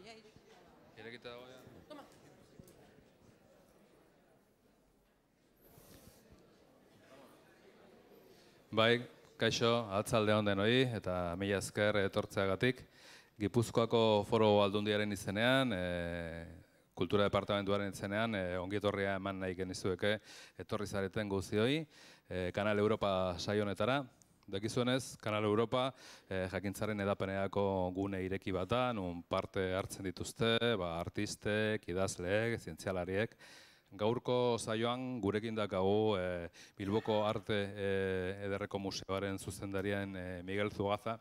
ya Irekita dago, ja? Toma. Bai, kaixo, atzalde on denoi eta mila esker etortzeagatik. Gipuzkoako Foro Aldundiaren izenean, Kultura Departamentuaren izenean, ongi etorria eman nahi genizueke etorri zareten guztioi, Kanal Europa saio honetara. Dakizuenez, Kanal Europa jakintzaren edapenerako gune ireki bata, nun parte hartzen dituzte, artistek, idazleek, zientzialariek. Gaurko saioan gurekin daukagu Bilboko Arte Ederreko Museoaren zuzendarien Miguel Zugaza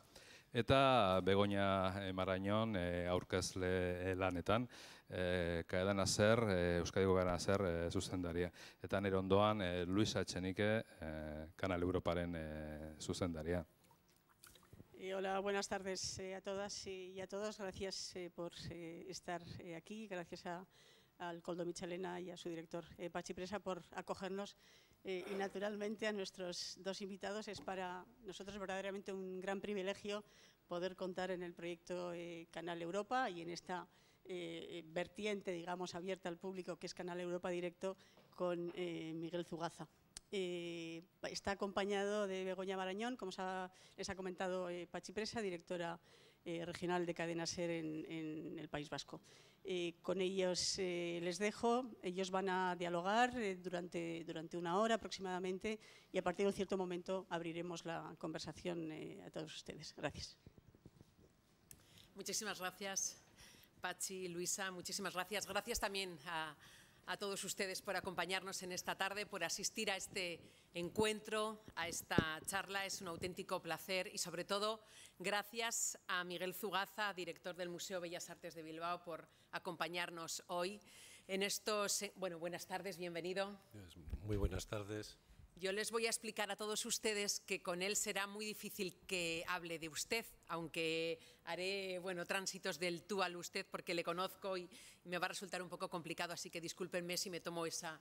eta Begoña Marañon aurkezle lanetan, Cadena SER, Euskadiko Cadena SER zuzendaria. Eta nire ondoan Luisa Etxenike, Kanal Europaren zuzendaria. Hola, buenas tardes a todas y a todos. Gracias por estar aquí. Gracias al Koldo Michelena y a su director Patxi Presa por acogernos y naturalmente a nuestros dos invitados. Es para nosotros verdaderamente un gran privilegio poder contar en el proyecto Canal Europa y en esta vertiente, digamos, abierta al público que es Canal Europa Directo con Miguel Zugaza. Está acompañado de Begoña Marañón, como les ha comentado Patxi Presa, directora regional de Cadena SER en el País Vasco. Con ellos les dejo, ellos van a dialogar durante una hora aproximadamente y a partir de un cierto momento abriremos la conversación a todos ustedes. Gracias. Muchísimas gracias, Patxi, Luisa, muchísimas gracias. Gracias también a todos ustedes por acompañarnos en esta tarde, por asistir a este encuentro, a esta charla. Es un auténtico placer y, sobre todo, gracias a Miguel Zugaza, director del Museo Bellas Artes de Bilbao, por acompañarnos hoy en estos... Bueno, buenas tardes, bienvenido. Muy buenas tardes. Yo les voy a explicar a todos ustedes que con él será muy difícil que hable de usted, aunque haré tránsitos del tú al usted porque le conozco y me va a resultar un poco complicado, así que discúlpenme si me tomo esa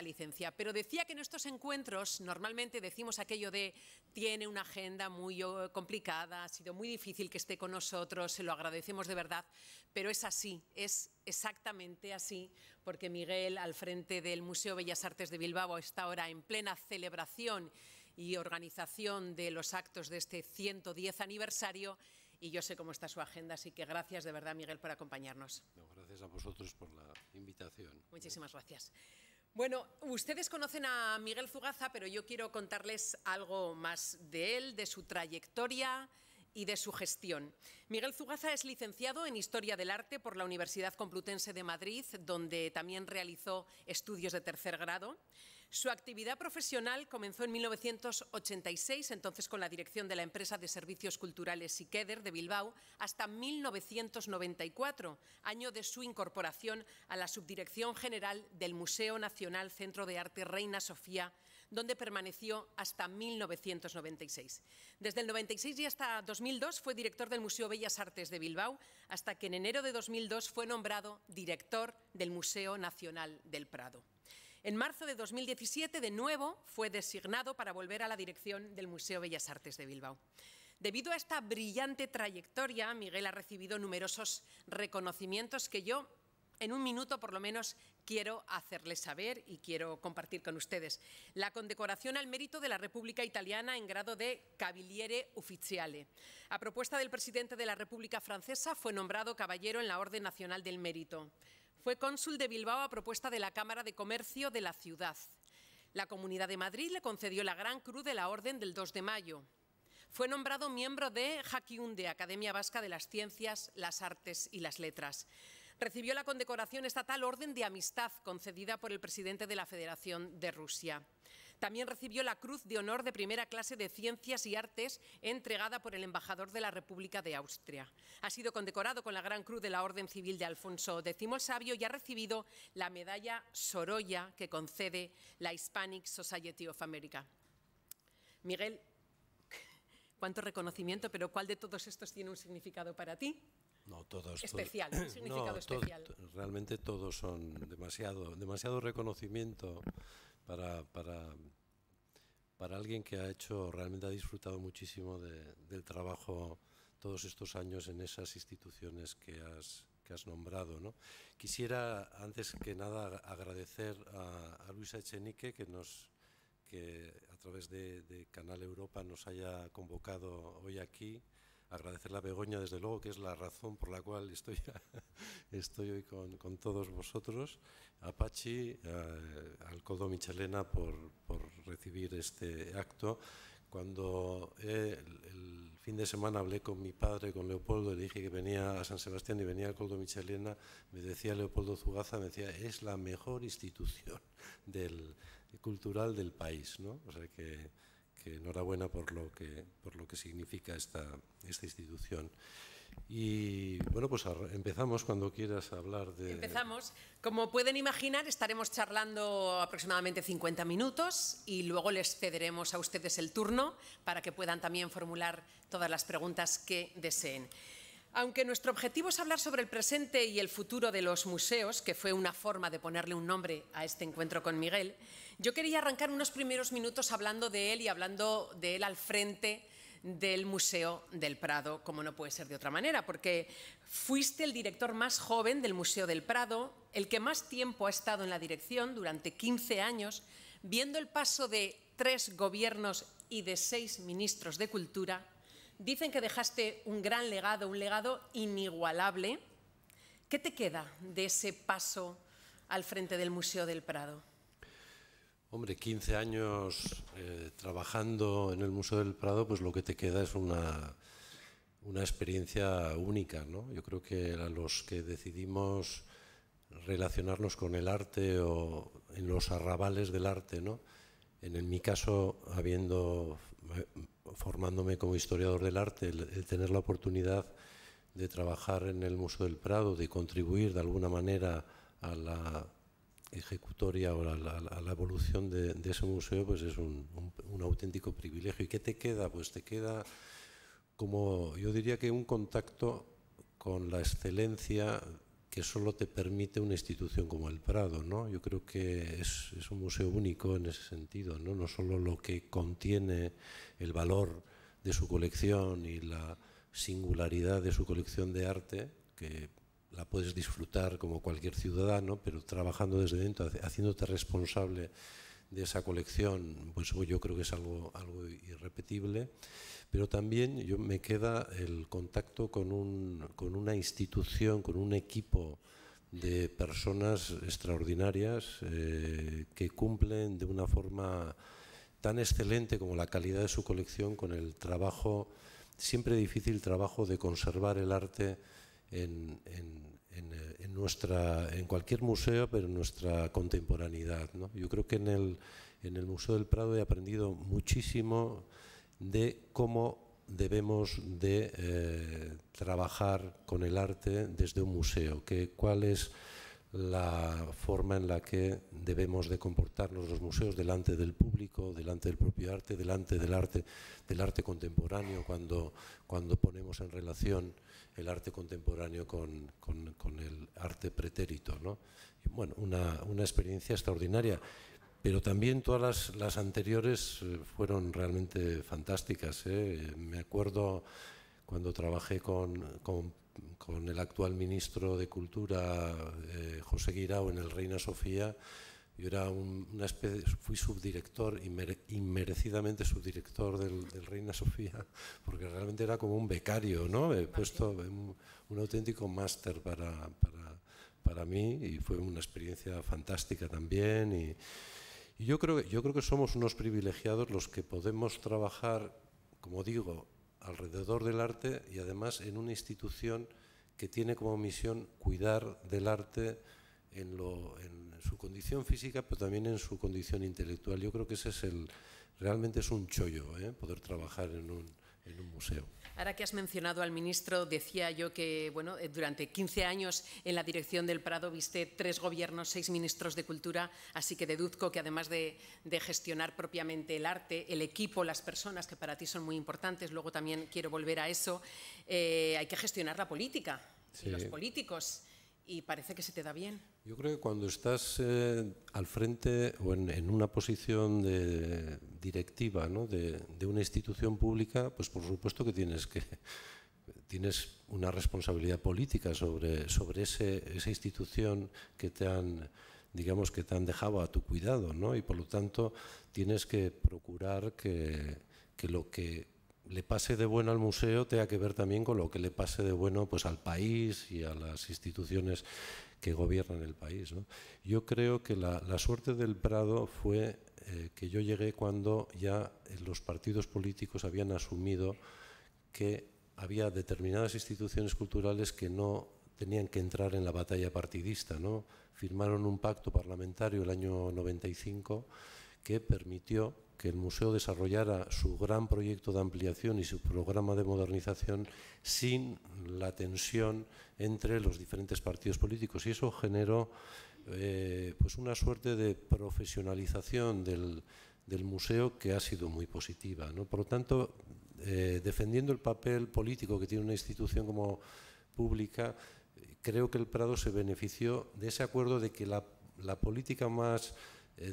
licencia. Pero decía que en estos encuentros normalmente decimos aquello de tiene una agenda muy complicada, ha sido muy difícil que esté con nosotros, se lo agradecemos de verdad, pero es así, es exactamente así, porque Miguel, al frente del Museo Bellas Artes de Bilbao, está ahora en plena celebración y organización de los actos de este 110 aniversario y yo sé cómo está su agenda, así que gracias de verdad, Miguel, por acompañarnos. No, gracias a vosotros por la invitación. Muchísimas gracias. Bueno, ustedes conocen a Miguel Zugaza, pero yo quiero contarles algo más de él, de su trayectoria y de su gestión. Miguel Zugaza es licenciado en Historia del Arte por la Universidad Complutense de Madrid, donde también realizó estudios de tercer grado. Su actividad profesional comenzó en 1986, entonces con la dirección de la empresa de servicios culturales Siqueder de Bilbao, hasta 1994, año de su incorporación a la Subdirección General del Museo Nacional Centro de Arte Reina Sofía, donde permaneció hasta 1996. Desde el 96 y hasta 2002 fue director del Museo Bellas Artes de Bilbao, hasta que en enero de 2002 fue nombrado director del Museo Nacional del Prado. En marzo de 2017, de nuevo, fue designado para volver a la dirección del Museo Bellas Artes de Bilbao. Debido a esta brillante trayectoria, Miguel ha recibido numerosos reconocimientos que yo, en un minuto por lo menos, quiero hacerles saber y quiero compartir con ustedes. La condecoración al mérito de la República Italiana en grado de Cavaliere Ufficiale. A propuesta del presidente de la República Francesa fue nombrado caballero en la Orden Nacional del Mérito. Fue cónsul de Bilbao a propuesta de la Cámara de Comercio de la ciudad. La Comunidad de Madrid le concedió la Gran Cruz de la Orden del 2 de mayo. Fue nombrado miembro de Jakiunde, Academia Vasca de las Ciencias, las Artes y las Letras. Recibió la condecoración estatal Orden de Amistad, concedida por el presidente de la Federación de Rusia. También recibió la Cruz de Honor de Primera Clase de Ciencias y Artes, entregada por el embajador de la República de Austria. Ha sido condecorado con la Gran Cruz de la Orden Civil de Alfonso X el Sabio y ha recibido la medalla Sorolla que concede la Hispanic Society of America. Miguel, cuánto reconocimiento, pero ¿cuál de todos estos tiene un significado para ti? No, todos. Especial, un significado especial. Realmente todos son demasiado reconocimiento para alguien que realmente ha disfrutado muchísimo del trabajo todos estos años en esas instituciones que has has nombrado, ¿no? Quisiera, antes que nada, agradecer a Luisa Echenique que a través de Canal Europa nos haya convocado hoy aquí. Agradecerle a Begoña, desde luego, que es la razón por la cual estoy hoy con todos vosotros, a Pachi, al Koldo Michelena por recibir este acto. Cuando el fin de semana hablé con mi padre, con Leopoldo, y le dije que venía a San Sebastián y venía el Koldo Michelena, me decía Leopoldo Zugaza, me decía, es la mejor institución cultural del país, ¿no? O sea que enhorabuena por lo que significa esta institución. Y bueno, pues empezamos cuando quieras hablar de... Empezamos. Como pueden imaginar, estaremos charlando aproximadamente 50 minutos y luego les cederemos a ustedes el turno para que puedan también formular todas las preguntas que deseen. Aunque nuestro objetivo es hablar sobre el presente y el futuro de los museos, que fue una forma de ponerle un nombre a este encuentro con Miguel, yo quería arrancar unos primeros minutos hablando de él y hablando de él al frente del Museo del Prado, como no puede ser de otra manera, porque fuiste el director más joven del Museo del Prado, el que más tiempo ha estado en la dirección, durante 15 años, viendo el paso de 3 gobiernos y de 6 ministros de Cultura. Dicen que dejaste un gran legado, un legado inigualable. ¿Qué te queda de ese paso al frente del Museo del Prado? Hombre, 15 años trabajando en el Museo del Prado, pues lo que te queda es una experiencia única, ¿no? Yo creo que a los que decidimos relacionarnos con el arte o en los arrabales del arte, ¿no? En mi caso, formándome como historiador del arte, el tener la oportunidad de trabajar en el Museo del Prado, de contribuir de alguna manera a la ejecutoria o a la evolución de ese museo, pues es un auténtico privilegio. ¿Y qué te queda? Pues te queda, como yo diría, que un contacto con la excelencia que solo te permite una institución como el Prado, ¿no? Yo creo que es un museo único en ese sentido, ¿no? No solo lo que contiene el valor de su colección y la singularidad de su colección de arte, que la puedes disfrutar como cualquier ciudadano, pero trabajando desde dentro, haciéndote responsable de esa colección, pues yo creo que es algo irrepetible. Pero también me queda el contacto con una institución, con un equipo de personas extraordinarias que cumplen de una forma tan excelente como la calidad de su colección con el trabajo, siempre difícil trabajo de conservar el arte en cualquier museo, pero en nuestra contemporaneidad, ¿no? Yo creo que en el Museo del Prado he aprendido muchísimo de cómo debemos de trabajar con el arte desde un museo, cuál es la forma en la que debemos de comportarnos los museos delante del público, delante del propio arte, delante del arte contemporáneo, cuando ponemos en relación el arte contemporáneo con el arte pretérito, ¿no? Y bueno, una experiencia extraordinaria, pero también todas las anteriores fueron realmente fantásticas, ¿eh? Me acuerdo cuando trabajé con el actual ministro de Cultura, José Guirao, en el Reina Sofía. Yo era fui subdirector, inmerecidamente subdirector del Reina Sofía, porque realmente era como un becario, ¿no? He puesto un auténtico máster para mí y fue una experiencia fantástica también. Y yo creo que somos unos privilegiados los que podemos trabajar, como digo, alrededor del arte y además en una institución que tiene como misión cuidar del arte en su condición física, pero también en su condición intelectual. Yo creo que realmente es un chollo, poder trabajar en un museo. Ahora que has mencionado al ministro, decía yo que bueno, durante 15 años en la dirección del Prado viste 3 gobiernos, 6 ministros de Cultura, así que deduzco que además de gestionar propiamente el arte, el equipo, las personas que para ti son muy importantes, luego también quiero volver a eso, hay que gestionar la política, sí, y los políticos, y parece que se te da bien. Yo creo que cuando estás al frente o en una posición directiva, ¿no? de una institución pública, pues por supuesto que tienes tienes una responsabilidad política sobre esa institución que te han, digamos, que te han dejado a tu cuidado, ¿no? Y por lo tanto tienes que procurar que lo que le pase de bueno al museo tenga que ver también con lo que le pase de bueno, pues, al país y a las instituciones que gobiernan el país, ¿no? Yo creo que la suerte del Prado fue que yo llegué cuando ya los partidos políticos habían asumido que había determinadas instituciones culturales que no tenían que entrar en la batalla partidista, ¿no? Firmaron un pacto parlamentario el año 95 que permitió que el museo desarrollara su gran proyecto de ampliación y su programa de modernización sin la tensión entre los diferentes partidos políticos, y eso generó pues una suerte de profesionalización del museo que ha sido muy positiva, ¿no? Por lo tanto, defendiendo el papel político que tiene una institución como pública, creo que el Prado se benefició de ese acuerdo de que la política más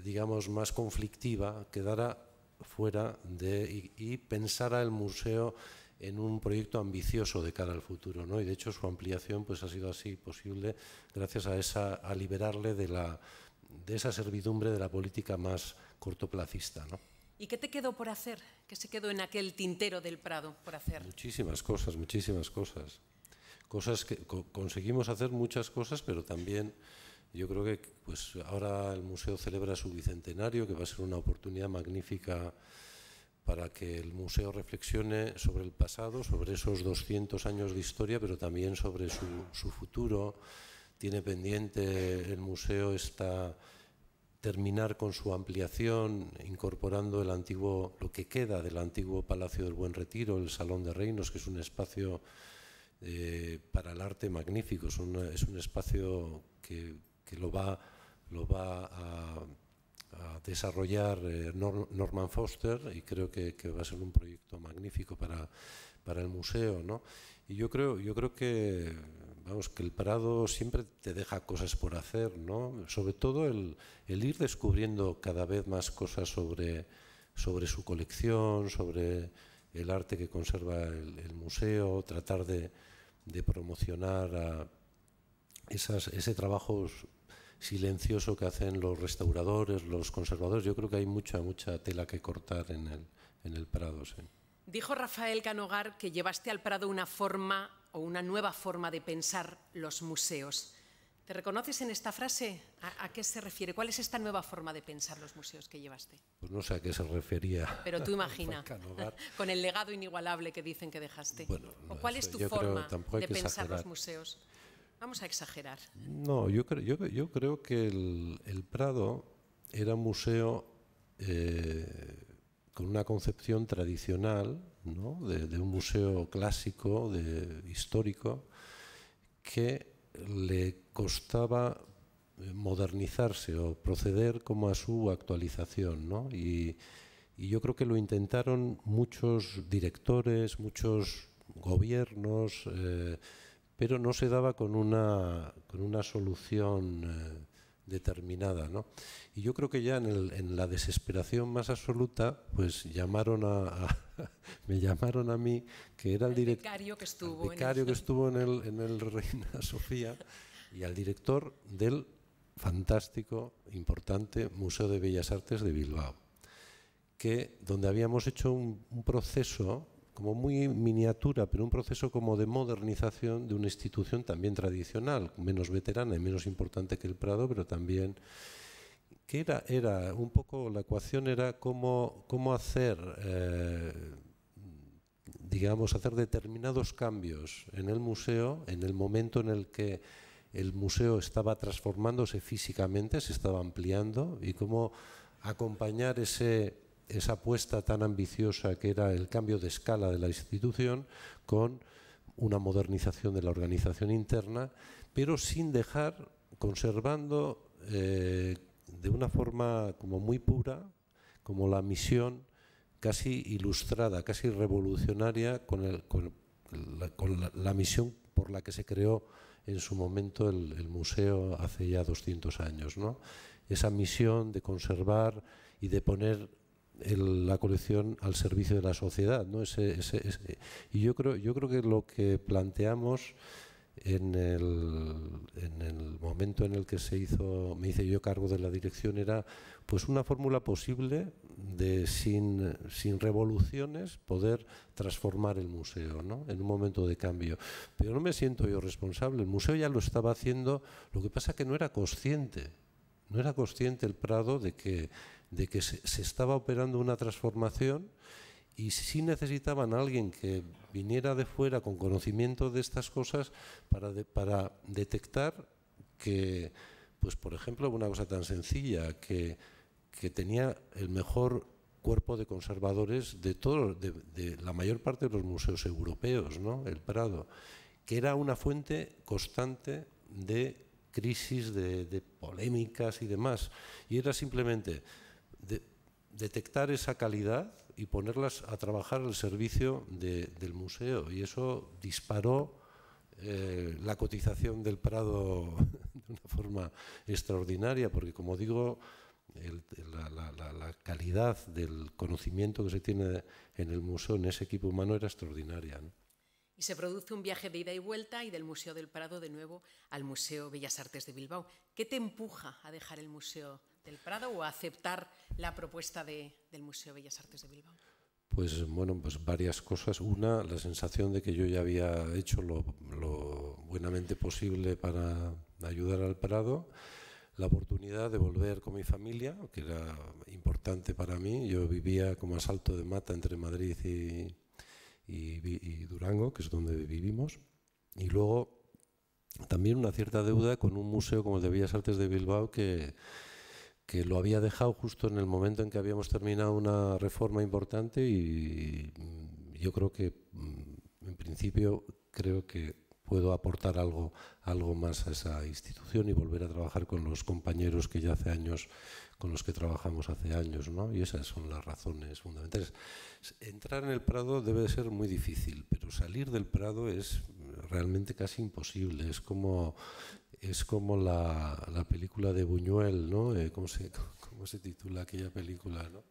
digamos, más conflictiva quedara fuera y pensara el museo en un proyecto ambicioso de cara al futuro, ¿no? Y de hecho su ampliación pues ha sido así posible gracias a liberarle de esa servidumbre de la política más cortoplacista, ¿no? ¿Y qué te quedó por hacer? ¿Qué se quedó en aquel tintero del Prado por hacer? Muchísimas cosas, muchísimas cosas. Cosas que conseguimos hacer, muchas cosas, pero también yo creo que pues ahora el museo celebra su bicentenario, que va a ser una oportunidad magnífica para que el museo reflexione sobre el pasado, sobre esos 200 años de historia, pero también sobre su futuro. Tiene pendiente el museo terminar con su ampliación, incorporando lo que queda del antiguo Palacio del Buen Retiro, el Salón de Reinos, que es un espacio para el arte magnífico, es un espacio que lo va a desarrollar Norman Foster, y creo que va a ser un proyecto magnífico para el museo, ¿no? Y yo creo que, vamos, que el Prado siempre te deja cosas por hacer, ¿no? Sobre todo el ir descubriendo cada vez más cosas sobre su colección, sobre el arte que conserva el museo, tratar de promocionar ese trabajo silencioso que hacen los restauradores, los conservadores. Yo creo que hay mucha tela que cortar en el Prado, sí. Dijo Rafael Canogar que llevaste al Prado una forma o una nueva forma de pensar los museos. ¿Te reconoces en esta frase? ¿A qué se refiere? ¿Cuál es esta nueva forma de pensar los museos que llevaste? Pues no sé a qué se refería. Pero tú imagina, con el legado inigualable que dicen que dejaste. Bueno, ¿O cuál es tu forma de pensar los museos? Vamos a exagerar. No, yo creo que el Prado era un museo con una concepción tradicional, ¿no? de un museo clásico, histórico, que le costaba modernizarse o proceder como a su actualización, ¿no? Y yo creo que lo intentaron muchos directores, muchos gobiernos, pero no se daba con una solución determinada, ¿no? Y yo creo que ya en la desesperación más absoluta, pues me llamaron a mí, que era el becario que estuvo en el Reina Sofía, y al director del fantástico, importante Museo de Bellas Artes de Bilbao, donde habíamos hecho un proceso como muy miniatura, pero un proceso como de modernización de una institución también tradicional, menos veterana y menos importante que el Prado, pero también que era un poco, la ecuación era cómo hacer, digamos, hacer determinados cambios en el museo en el momento en el que el museo estaba transformándose físicamente, se estaba ampliando, y cómo acompañar esa apuesta tan ambiciosa que era el cambio de escala de la institución con una modernización de la organización interna, pero sin dejar, conservando de una forma como muy pura, como la misión casi ilustrada, casi revolucionaria, con la misión por la que se creó en su momento el museo hace ya 200 años, ¿no? Esa misión de conservar y de poner la colección al servicio de la sociedad, ¿no? Y yo creo que lo que planteamos en el momento en el que me hice yo cargo de la dirección era pues una fórmula posible de sin revoluciones poder transformar el museo, ¿no? En un momento de cambio. Pero no me siento yo responsable, el museo ya lo estaba haciendo, lo que pasa que no era consciente el Prado de que se estaba operando una transformación. Y sí necesitaban a alguien que viniera de fuera con conocimiento de estas cosas para detectar que, pues por ejemplo, una cosa tan sencilla, que tenía el mejor cuerpo de conservadores de la mayor parte de los museos europeos, ¿no? El Prado, que era una fuente constante de crisis, de polémicas y demás. Y era simplemente detectar esa calidad y ponerlas a trabajar al servicio del museo, y eso disparó la cotización del Prado de una forma extraordinaria, porque como digo, la calidad del conocimiento que se tiene en el museo, en ese equipo humano, era extraordinaria, ¿no? Y se produce un viaje de ida y vuelta y del Museo del Prado de nuevo al Museo Bellas Artes de Bilbao. ¿Qué te empuja a dejar el Museo del Prado o a aceptar la propuesta del Museo Bellas Artes de Bilbao? Pues bueno, pues varias cosas. Una, la sensación de que yo ya había hecho lo buenamente posible para ayudar al Prado. La oportunidad de volver con mi familia, que era importante para mí. Yo vivía como a salto de mata entre Madrid y Durango, que es donde vivimos. Y luego también una cierta deuda con un museo como el de Bellas Artes de Bilbao que lo había dejado justo en el momento en que habíamos terminado una reforma importante, y yo creo que, en principio, creo que puedo aportar algo más a esa institución y volver a trabajar con los compañeros que ya hace años, con los que trabajamos hace años, ¿no? Y esas son las razones fundamentales. Entrar en el Prado debe ser muy difícil, pero salir del Prado es realmente casi imposible. Es como la película de Buñuel, ¿no? ¿Cómo se titula aquella película, ¿no?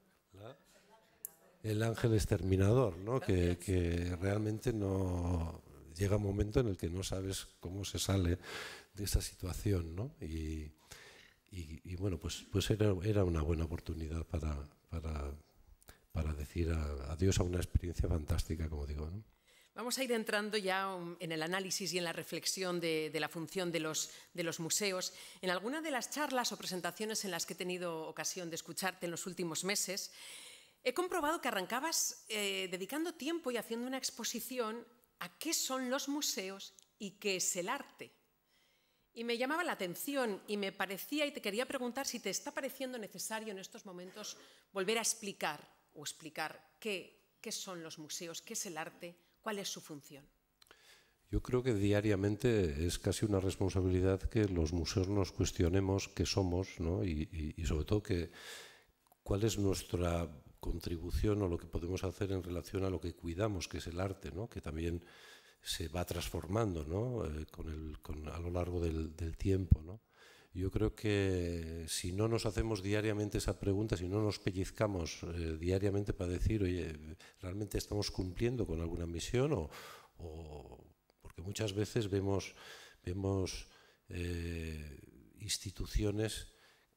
El ángel exterminador, ¿no? Que realmente no llega un momento en el que no sabes cómo se sale de esa situación, ¿no? Y bueno, pues era una buena oportunidad para decir adiós a una experiencia fantástica, como digo, ¿no? Vamos a ir entrando ya en el análisis y en la reflexión de la función de los museos. En alguna de las charlas o presentaciones en las que he tenido ocasión de escucharte en los últimos meses, he comprobado que arrancabas dedicando tiempo y haciendo una exposición a qué son los museos y qué es el arte. Y me llamaba la atención y me parecía, y te quería preguntar si te está pareciendo necesario en estos momentos volver a explicar qué son los museos, qué es el arte, cuál es su función. Yo creo que diariamente es casi una responsabilidad que los museos nos cuestionemos qué somos, ¿no? Y sobre todo cuál es nuestra contribución o lo que podemos hacer en relación a lo que cuidamos, que es el arte, ¿no? Que también se va transformando, ¿no? A lo largo del tiempo, ¿no? Yo creo que si no nos hacemos diariamente esa pregunta, si no nos pellizcamos diariamente para decir, oye, ¿realmente estamos cumpliendo con alguna misión? Porque muchas veces vemos instituciones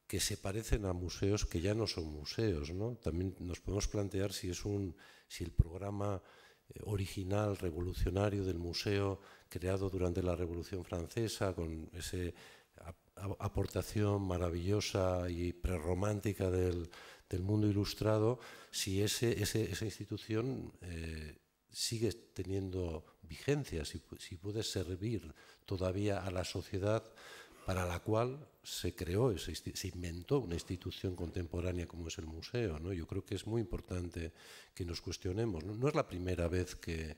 que se parecen a museos que ya no son museos, ¿no? También nos podemos plantear si el programa original, revolucionario del museo, creado durante la Revolución Francesa, con esa aportación maravillosa y prerromántica del mundo ilustrado, si esa institución sigue teniendo vigencia, si puede servir todavía a la sociedad para la cual se creó, se inventó una institución contemporánea como es el museo, ¿no? Yo creo que es muy importante que nos cuestionemos. No es la primera vez que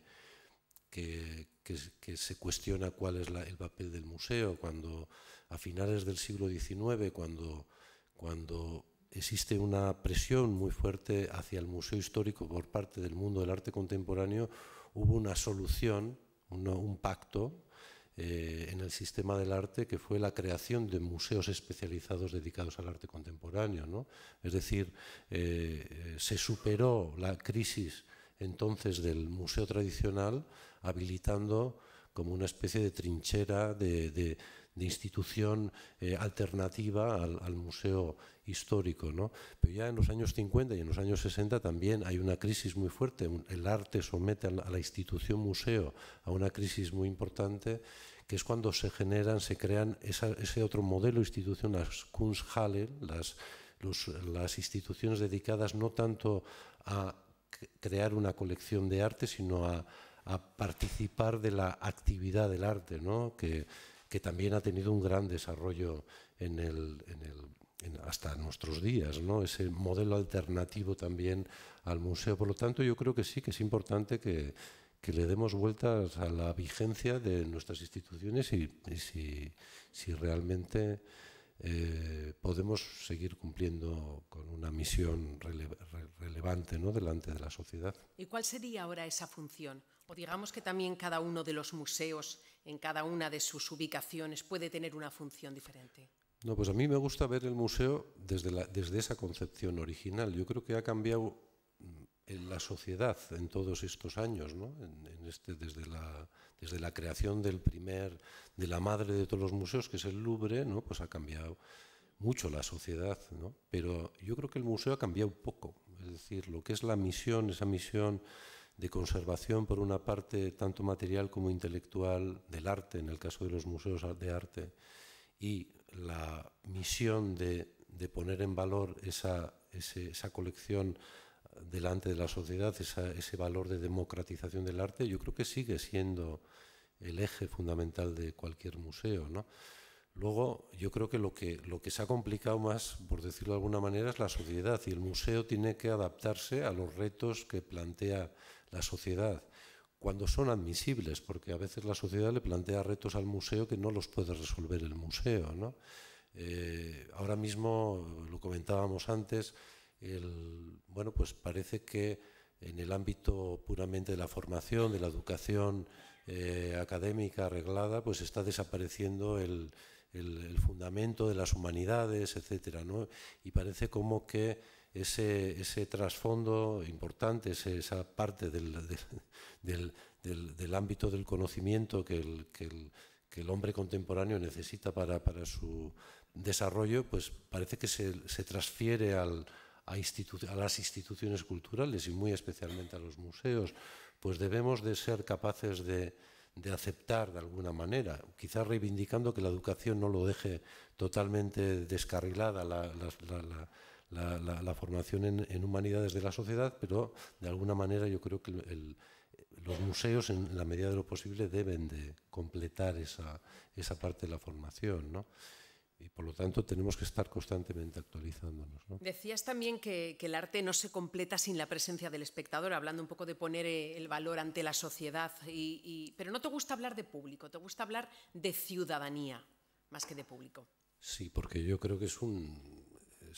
se cuestiona cuál es el papel del museo, cuando a finales del siglo XIX, cuando existe una presión muy fuerte hacia el museo histórico por parte del mundo del arte contemporáneo, hubo una solución, un pacto en el sistema del arte, que fue la creación de museos especializados dedicados al arte contemporáneo, ¿no? Es decir, se superó la crisis entonces del museo tradicional, habilitando como una especie de trinchera de institución alternativa al museo histórico, ¿no? Pero ya en los años 50 y en los años 60 también hay una crisis muy fuerte. El arte somete a la institución museo a una crisis muy importante, que es cuando se crean ese otro modelo de institución, las Kunsthalle, las instituciones dedicadas no tanto a crear una colección de arte, sino a participar de la actividad del arte, ¿no? que también ha tenido un gran desarrollo hasta nuestros días, ¿no? Ese modelo alternativo también al museo. Por lo tanto, yo creo que sí, que es importante que le demos vueltas a la vigencia de nuestras instituciones y si realmente podemos seguir cumpliendo con una misión relevante, ¿no? delante de la sociedad. ¿Y cuál sería ahora esa función? O digamos que también cada uno de los museos, en cada una de sus ubicaciones, puede tener una función diferente. No, pues a mí me gusta ver el museo desde esa concepción original. Yo creo que ha cambiado en la sociedad en todos estos años, ¿no? Desde la creación de la madre de todos los museos, que es el Louvre, ¿no? Pues ha cambiado mucho la sociedad, ¿no? Pero yo creo que el museo ha cambiado poco. Es decir, lo que es la misión, esa misión de conservación, por una parte, tanto material como intelectual, del arte, en el caso de los museos de arte, y la misión de poner en valor esa colección delante de la sociedad, ese valor de democratización del arte, yo creo que sigue siendo el eje fundamental de cualquier museo, ¿no? Luego, yo creo que lo que se ha complicado más, por decirlo de alguna manera, es la sociedad, y el museo tiene que adaptarse a los retos que plantea la sociedad, cuando son admisibles, porque a veces la sociedad le plantea retos al museo que no los puede resolver el museo, ¿no? Ahora mismo, lo comentábamos antes, bueno, pues parece que en el ámbito puramente de la formación, de la educación académica arreglada, pues está desapareciendo el fundamento de las humanidades, etcétera, ¿no? Y parece como que ese trasfondo importante, esa parte del ámbito del conocimiento que el hombre contemporáneo necesita para su desarrollo, pues parece que se transfiere a las instituciones culturales y muy especialmente a los museos. Pues debemos de ser capaces de aceptar de alguna manera, quizás reivindicando que la educación no lo deje totalmente descarrilada la formación en humanidades de la sociedad, pero de alguna manera yo creo que los museos, en la medida de lo posible, deben de completar esa parte de la formación, ¿no? Y por lo tanto tenemos que estar constantemente actualizándonos, ¿no? Decías también que el arte no se completa sin la presencia del espectador, hablando un poco de poner el valor ante la sociedad, pero no te gusta hablar de público, te gusta hablar de ciudadanía más que de público. Sí, porque yo creo que es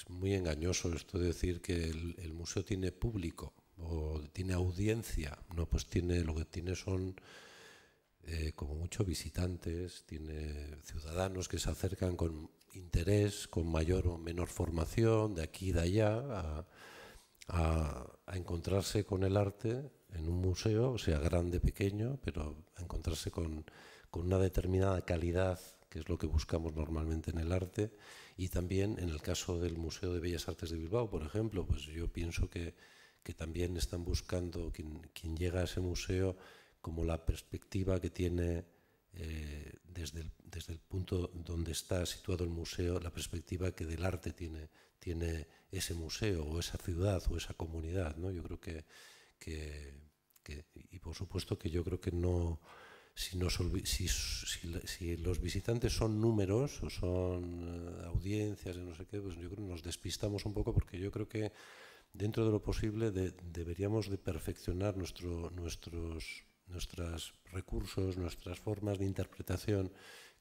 muy engañoso esto de decir que el museo tiene público o tiene audiencia. No, pues lo que tiene son como mucho visitantes, tiene ciudadanos que se acercan con interés, con mayor o menor formación, de aquí y de allá, a encontrarse con el arte en un museo, o sea, grande, pequeño, pero a encontrarse con una determinada calidad, que es lo que buscamos normalmente en el arte. Y también en el caso del Museo de Bellas Artes de Bilbao, por ejemplo, pues yo pienso que también están buscando quien llega a ese museo como la perspectiva que tiene desde el punto donde está situado el museo, la perspectiva que del arte tiene ese museo o esa ciudad o esa comunidad, ¿no? Yo creo que y por supuesto que yo creo que no, si los visitantes son números o son audiencias y no sé qué, pues yo creo que nos despistamos un poco, porque yo creo que dentro de lo posible deberíamos de perfeccionar nuestros recursos, nuestras formas de interpretación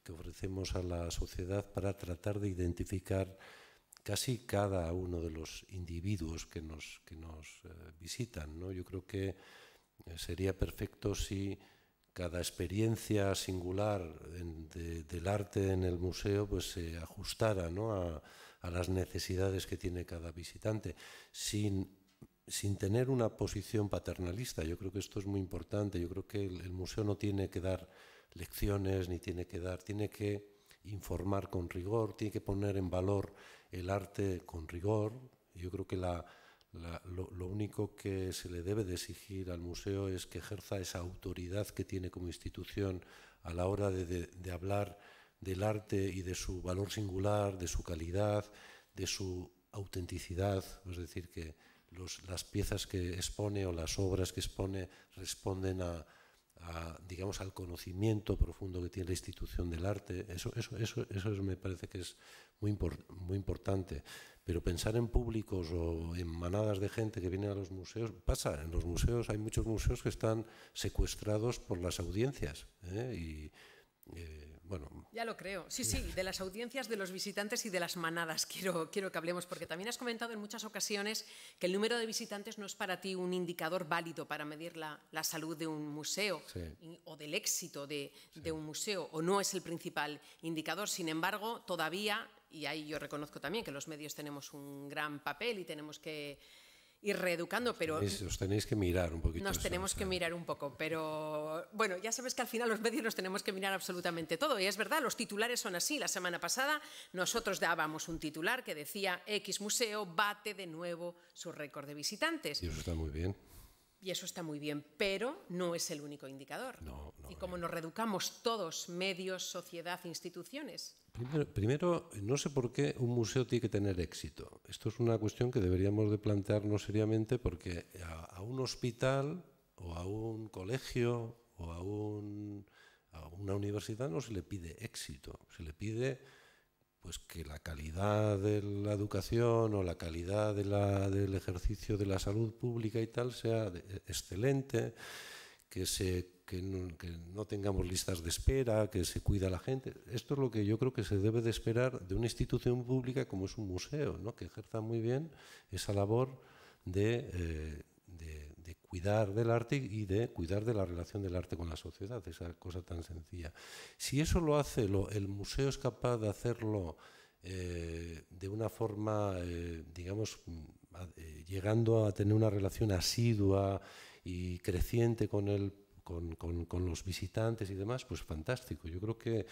que ofrecemos a la sociedad para tratar de identificar casi cada uno de los individuos que nos visitan, ¿no? Yo creo que sería perfecto si cada experiencia singular del arte en el museo pues se ajustara, ¿no?, a las necesidades que tiene cada visitante, sin tener una posición paternalista. Yo creo que esto es muy importante. Yo creo que el museo no tiene que dar lecciones, ni tiene que informar con rigor, tiene que poner en valor el arte con rigor. Yo creo que lo único que se le debe de exigir al museo es que ejerza esa autoridad que tiene como institución a la hora de hablar del arte y de su valor singular, de su calidad, de su autenticidad. Es decir, que las piezas que expone o las obras que expone responden digamos, al conocimiento profundo que tiene la institución del arte. Eso me parece que es muy importante. Pero pensar en públicos o en manadas de gente que viene a los museos, pasa. En los museos hay muchos museos que están secuestrados por las audiencias, bueno. Ya lo creo. Sí, de las audiencias, de los visitantes y de las manadas quiero que hablemos, porque también has comentado en muchas ocasiones que el número de visitantes no es para ti un indicador válido para medir la salud de un museo, sí, o del éxito de un museo, o no es el principal indicador. Sin embargo, todavía, y ahí yo reconozco también que los medios tenemos un gran papel y tenemos que ir reeducando, pero os tenéis que mirar un poquito. Nos tenemos que mirar un poco, pero bueno, ya sabes que al final los medios nos tenemos que mirar absolutamente todo, y es verdad, los titulares son así. La semana pasada nosotros dábamos un titular que decía: X museo bate de nuevo su récord de visitantes. Y eso está muy bien. Y eso está muy bien, pero no es el único indicador. No, y como nos reeducamos todos, medios, sociedad, instituciones. Primero, no sé por qué un museo tiene que tener éxito. Esto es una cuestión que deberíamos de plantearnos seriamente, porque a un hospital o a un colegio o a una universidad no se le pide éxito, se le pide pues que la calidad de la educación o la calidad del ejercicio de la salud pública y tal sea excelente, que no tengamos listas de espera, que se cuida a la gente. Esto es lo que yo creo que se debe de esperar de una institución pública como es un museo, ¿no?, que ejerza muy bien esa labor de cuidar del arte y de cuidar de la relación del arte con la sociedad, esa cosa tan sencilla. Si eso lo hace, el museo es capaz de hacerlo de una forma, digamos, llegando a tener una relación asidua y creciente con los visitantes y demás, pues fantástico. Yo creo que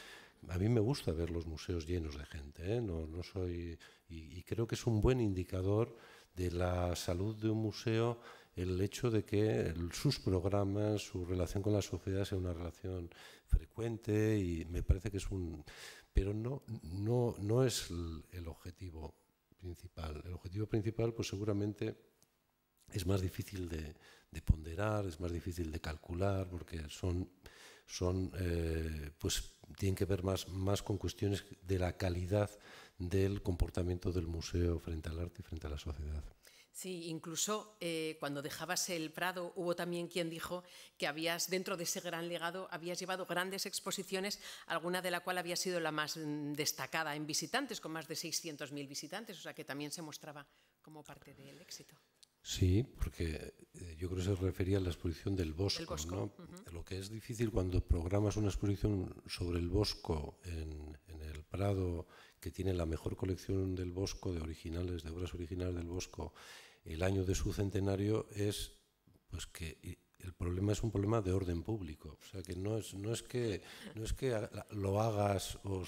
a mí me gusta ver los museos llenos de gente, no soy, y creo que es un buen indicador de la salud de un museo el hecho de que sus programas, su relación con la sociedad sea una relación frecuente, y me parece que es pero no es el objetivo principal. El objetivo principal, pues seguramente es más difícil de ponderar, es más difícil de calcular, porque pues tienen que ver más con cuestiones de la calidad del comportamiento del museo frente al arte y frente a la sociedad. Sí, incluso cuando dejabas el Prado hubo también quien dijo que habías, dentro de ese gran legado, habías llevado grandes exposiciones, alguna de la cual había sido la más destacada en visitantes, con más de 600.000 visitantes, o sea que también se mostraba como parte del éxito. Sí, porque yo creo que se refería a la exposición del Bosco, ¿no? Lo que es difícil cuando programas una exposición sobre el Bosco en el Prado, que tiene la mejor colección del Bosco, de obras originales del Bosco, el año de su centenario, es pues que el problema es un problema de orden público. O sea, que no es que lo hagas o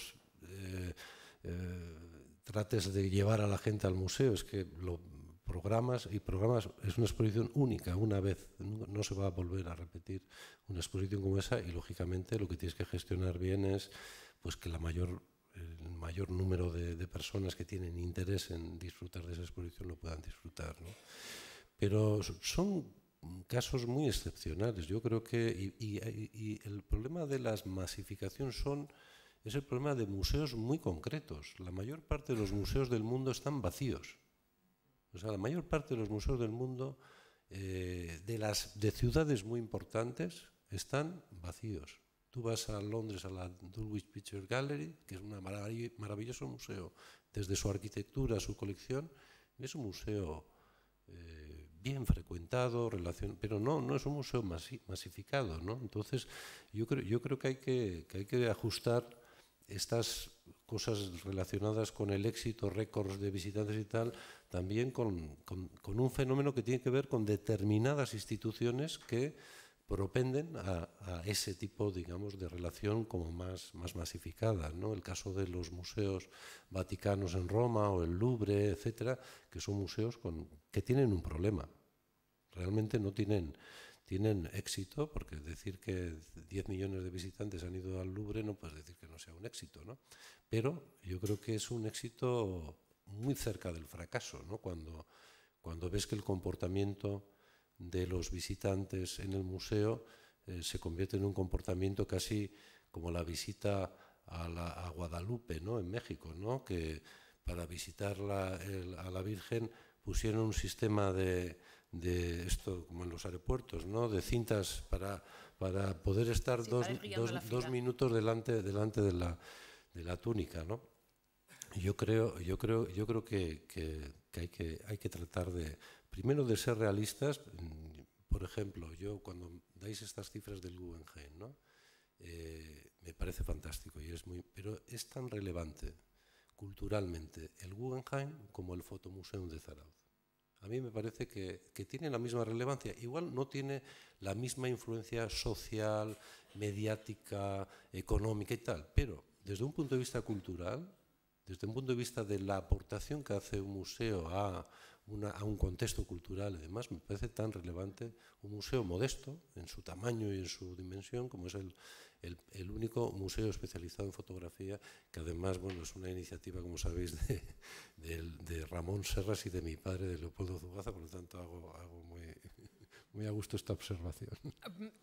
trates de llevar a la gente al museo, es que lo programas, es una exposición única, una vez, no se va a volver a repetir una exposición como esa, y lógicamente lo que tienes que gestionar bien es pues que el mayor número de personas que tienen interés en disfrutar de esa exposición lo puedan disfrutar, ¿no? Pero son casos muy excepcionales. Yo creo que y el problema de las masificaciones es el problema de museos muy concretos. La mayor parte de los museos del mundo están vacíos. O sea, la mayor parte de los museos del mundo de ciudades muy importantes están vacíos. Tú vas a Londres a la Dulwich Picture Gallery, que es un maravilloso museo, desde su arquitectura, su colección, es un museo bien frecuentado, pero no es un museo masificado, ¿no? Entonces, yo creo que hay que ajustar estas cosas relacionadas con el éxito, récords de visitantes y tal, también con un fenómeno que tiene que ver con determinadas instituciones que propenden a ese tipo, digamos, de relación como más masificada, ¿no? El caso de los museos vaticanos en Roma o el Louvre, etcétera, que son museos que tienen un problema. Realmente no tienen éxito, porque decir que 10 millones de visitantes han ido al Louvre no puedes decir que no sea un éxito, ¿no? Pero yo creo que es un éxito muy cerca del fracaso, ¿no? Cuando ves que el comportamiento de los visitantes en el museo se convierte en un comportamiento casi como la visita a Guadalupe, ¿no? En México, ¿no? Que para visitar a la Virgen pusieron un sistema de esto, como en los aeropuertos, ¿no? De cintas para poder estar sí, dos minutos delante de la túnica, ¿no? Yo creo que hay que tratar primero de ser realistas. Por ejemplo, yo cuando dais estas cifras del Guggenheim, ¿no? Me parece fantástico pero es tan relevante culturalmente el Guggenheim como el Fotomuseum de Zarauz. A mí me parece que tiene la misma relevancia. Igual no tiene la misma influencia social, mediática, económica y tal, pero desde un punto de vista cultural, desde un punto de vista de la aportación que hace un museo a un contexto cultural y demás, me parece tan relevante un museo modesto en su tamaño y en su dimensión, como es el único museo especializado en fotografía, que además, bueno, es una iniciativa, como sabéis, de Ramón Serras y de mi padre, de Leopoldo Zugaza, por lo tanto hago muy a gusto esta observación.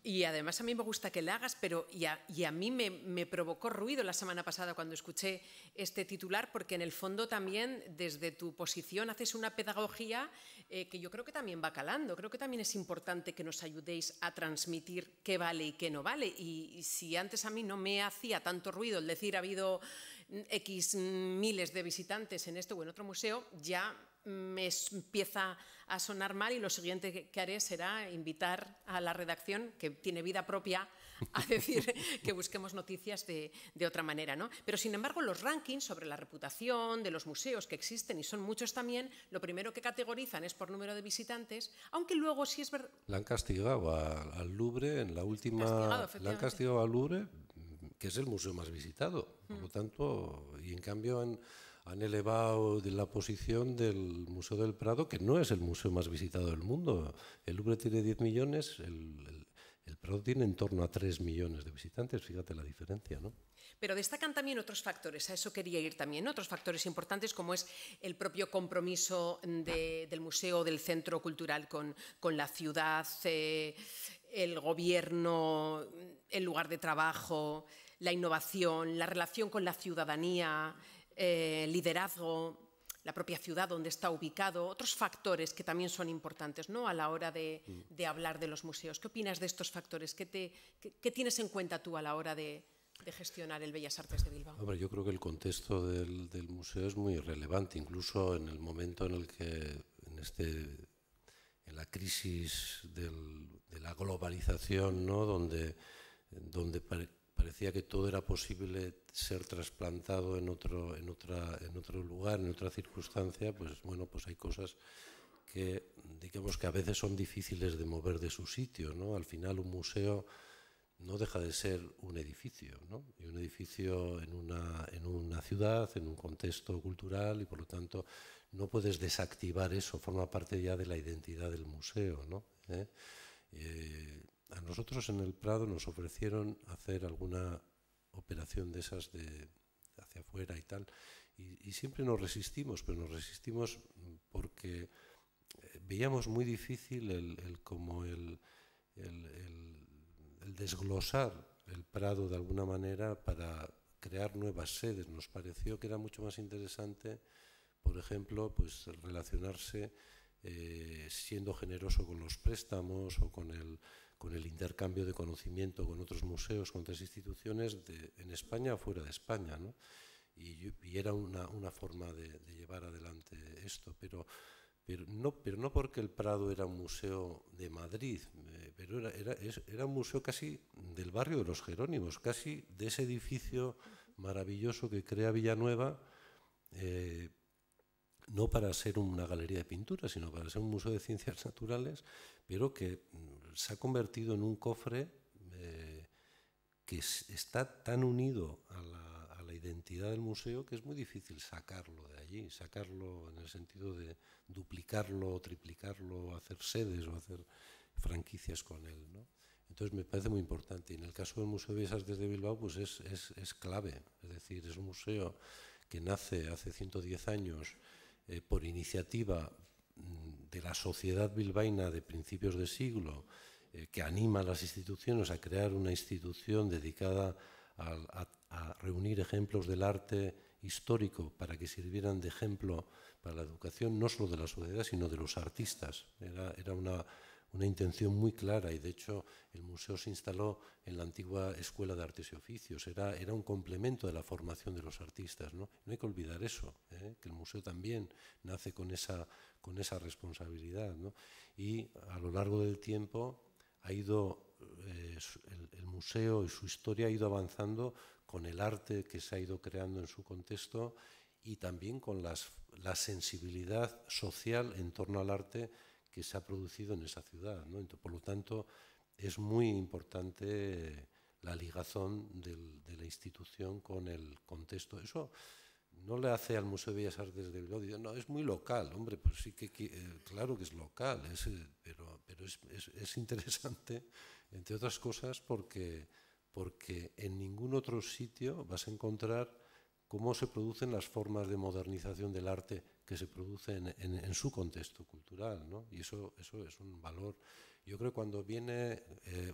Y además a mí me gusta que la hagas, pero y a mí me provocó ruido la semana pasada cuando escuché este titular, porque en el fondo también desde tu posición haces una pedagogía que yo creo que también va calando. Creo que también es importante que nos ayudéis a transmitir qué vale y qué no vale. Y si antes a mí no me hacía tanto ruido el decir ha habido X miles de visitantes en este o en otro museo, ya me empieza a sonar mal, y lo siguiente que haré será invitar a la redacción, que tiene vida propia, a decir que busquemos noticias de otra manera, ¿no? Pero, sin embargo, los rankings sobre la reputación de los museos, que existen y son muchos también, lo primero que categorizan es por número de visitantes, aunque luego sí es verdad... La han castigado al Louvre en la última... La han castigado al Louvre, que es el museo más visitado. Por lo tanto, y en cambio han elevado de la posición del Museo del Prado, que no es el museo más visitado del mundo. El Louvre tiene 10 millones, el Prado tiene en torno a 3 millones de visitantes. Fíjate la diferencia, ¿no? Pero destacan también otros factores, a eso quería ir también, ¿no? Otros factores importantes, como es el propio compromiso del museo, del centro cultural con la ciudad, el gobierno, el lugar de trabajo, la innovación, la relación con la ciudadanía, liderazgo, la propia ciudad donde está ubicado, otros factores que también son importantes, ¿no? A la hora de hablar de los museos. ¿Qué opinas de estos factores? ¿Qué tienes en cuenta tú a la hora de gestionar el Bellas Artes de Bilbao? Hombre, yo creo que el contexto del museo es muy relevante, incluso en el momento en el que en la crisis de la globalización, ¿no? donde parecía que todo era posible ser trasplantado en otro lugar, en otra circunstancia, pues bueno, pues hay cosas que, digamos, que a veces son difíciles de mover de su sitio, ¿no? Al final un museo no deja de ser un edificio, ¿no? Y un edificio en una ciudad, en un contexto cultural, y por lo tanto no puedes desactivar eso, forma parte ya de la identidad del museo, ¿no? A nosotros en el Prado nos ofrecieron hacer alguna operación de esas hacia afuera y tal, y siempre nos resistimos, pero nos resistimos porque veíamos muy difícil el desglosar el Prado de alguna manera para crear nuevas sedes. Nos pareció que era mucho más interesante, por ejemplo, pues relacionarse siendo generoso con los préstamos o con el intercambio de conocimiento con otros museos, con otras instituciones en España o fuera de España, ¿no? Y era una forma de llevar adelante esto, pero pero no porque el Prado era un museo de Madrid, pero era un museo casi del barrio de los Jerónimos, casi de ese edificio maravilloso que crea Villanueva, no para ser una galería de pintura, sino para ser un museo de ciencias naturales, pero que se ha convertido en un cofre que está tan unido a la identidad del museo que es muy difícil sacarlo de allí, sacarlo en el sentido de duplicarlo, triplicarlo, hacer sedes o hacer franquicias con él, ¿no? Entonces me parece muy importante. Y en el caso del Museo de Bellas Artes de Bilbao, pues es clave. Es decir, es un museo que nace hace 110 años por iniciativa de la sociedad bilbaína de principios de siglo, que anima a las instituciones a crear una institución dedicada a reunir ejemplos del arte histórico para que sirvieran de ejemplo para la educación, no solo de la sociedad, sino de los artistas. Era una intención muy clara y, de hecho, el museo se instaló en la antigua Escuela de Artes y Oficios. Era un complemento de la formación de los artistas, ¿no? No hay que olvidar eso, que el museo también nace con esa responsabilidad, ¿no? Y a lo largo del tiempo ha ido el museo y su historia ha ido avanzando con el arte que se ha ido creando en su contexto y también con la sensibilidad social en torno al arte que se ha producido en esa ciudad, ¿no? Entonces, por lo tanto, es muy importante la ligazón de la institución con el contexto. Eso no le hace al Museo de Bellas Artes de Bilbao, no, es muy local, hombre, pues sí que claro que es local, pero es interesante, entre otras cosas, porque en ningún otro sitio vas a encontrar cómo se producen las formas de modernización del arte que se producen en su contexto cultural, ¿no? Y eso es un valor. Yo creo que cuando viene,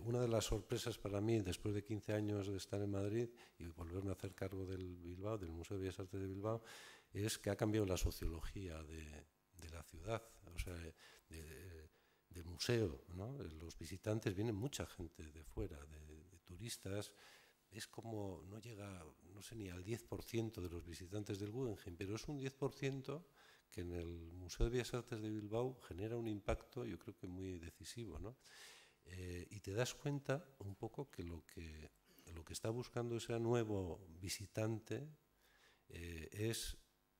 una de las sorpresas para mí, después de 15 años de estar en Madrid y volverme a hacer cargo del Museo de Bellas Artes de Bilbao, es que ha cambiado la sociología de la ciudad, o sea, del museo, ¿no? Los visitantes, vienen mucha gente de fuera, de turistas. Es como, no llega, no sé, ni al 10% de los visitantes del Guggenheim, pero es un 10% que en el Museo de Bellas Artes de Bilbao genera un impacto, yo creo que muy decisivo, ¿no? Y te das cuenta un poco que lo que está buscando ese nuevo visitante es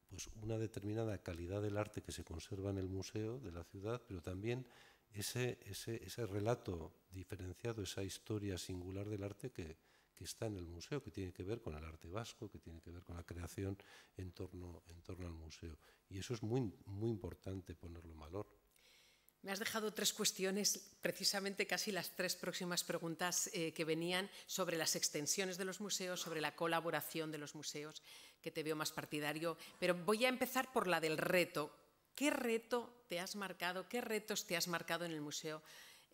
pues una determinada calidad del arte que se conserva en el museo de la ciudad, pero también ese relato diferenciado, esa historia singular del arte que está en el museo, que tiene que ver con el arte vasco, que tiene que ver con la creación en torno al museo. Y eso es muy, muy importante ponerlo en valor. Me has dejado 3 cuestiones, precisamente casi las 3 próximas preguntas que venían sobre las extensiones de los museos, sobre la colaboración de los museos, que te veo más partidario. Pero voy a empezar por la del reto. ¿Qué reto te has marcado, qué retos te has marcado en el Museo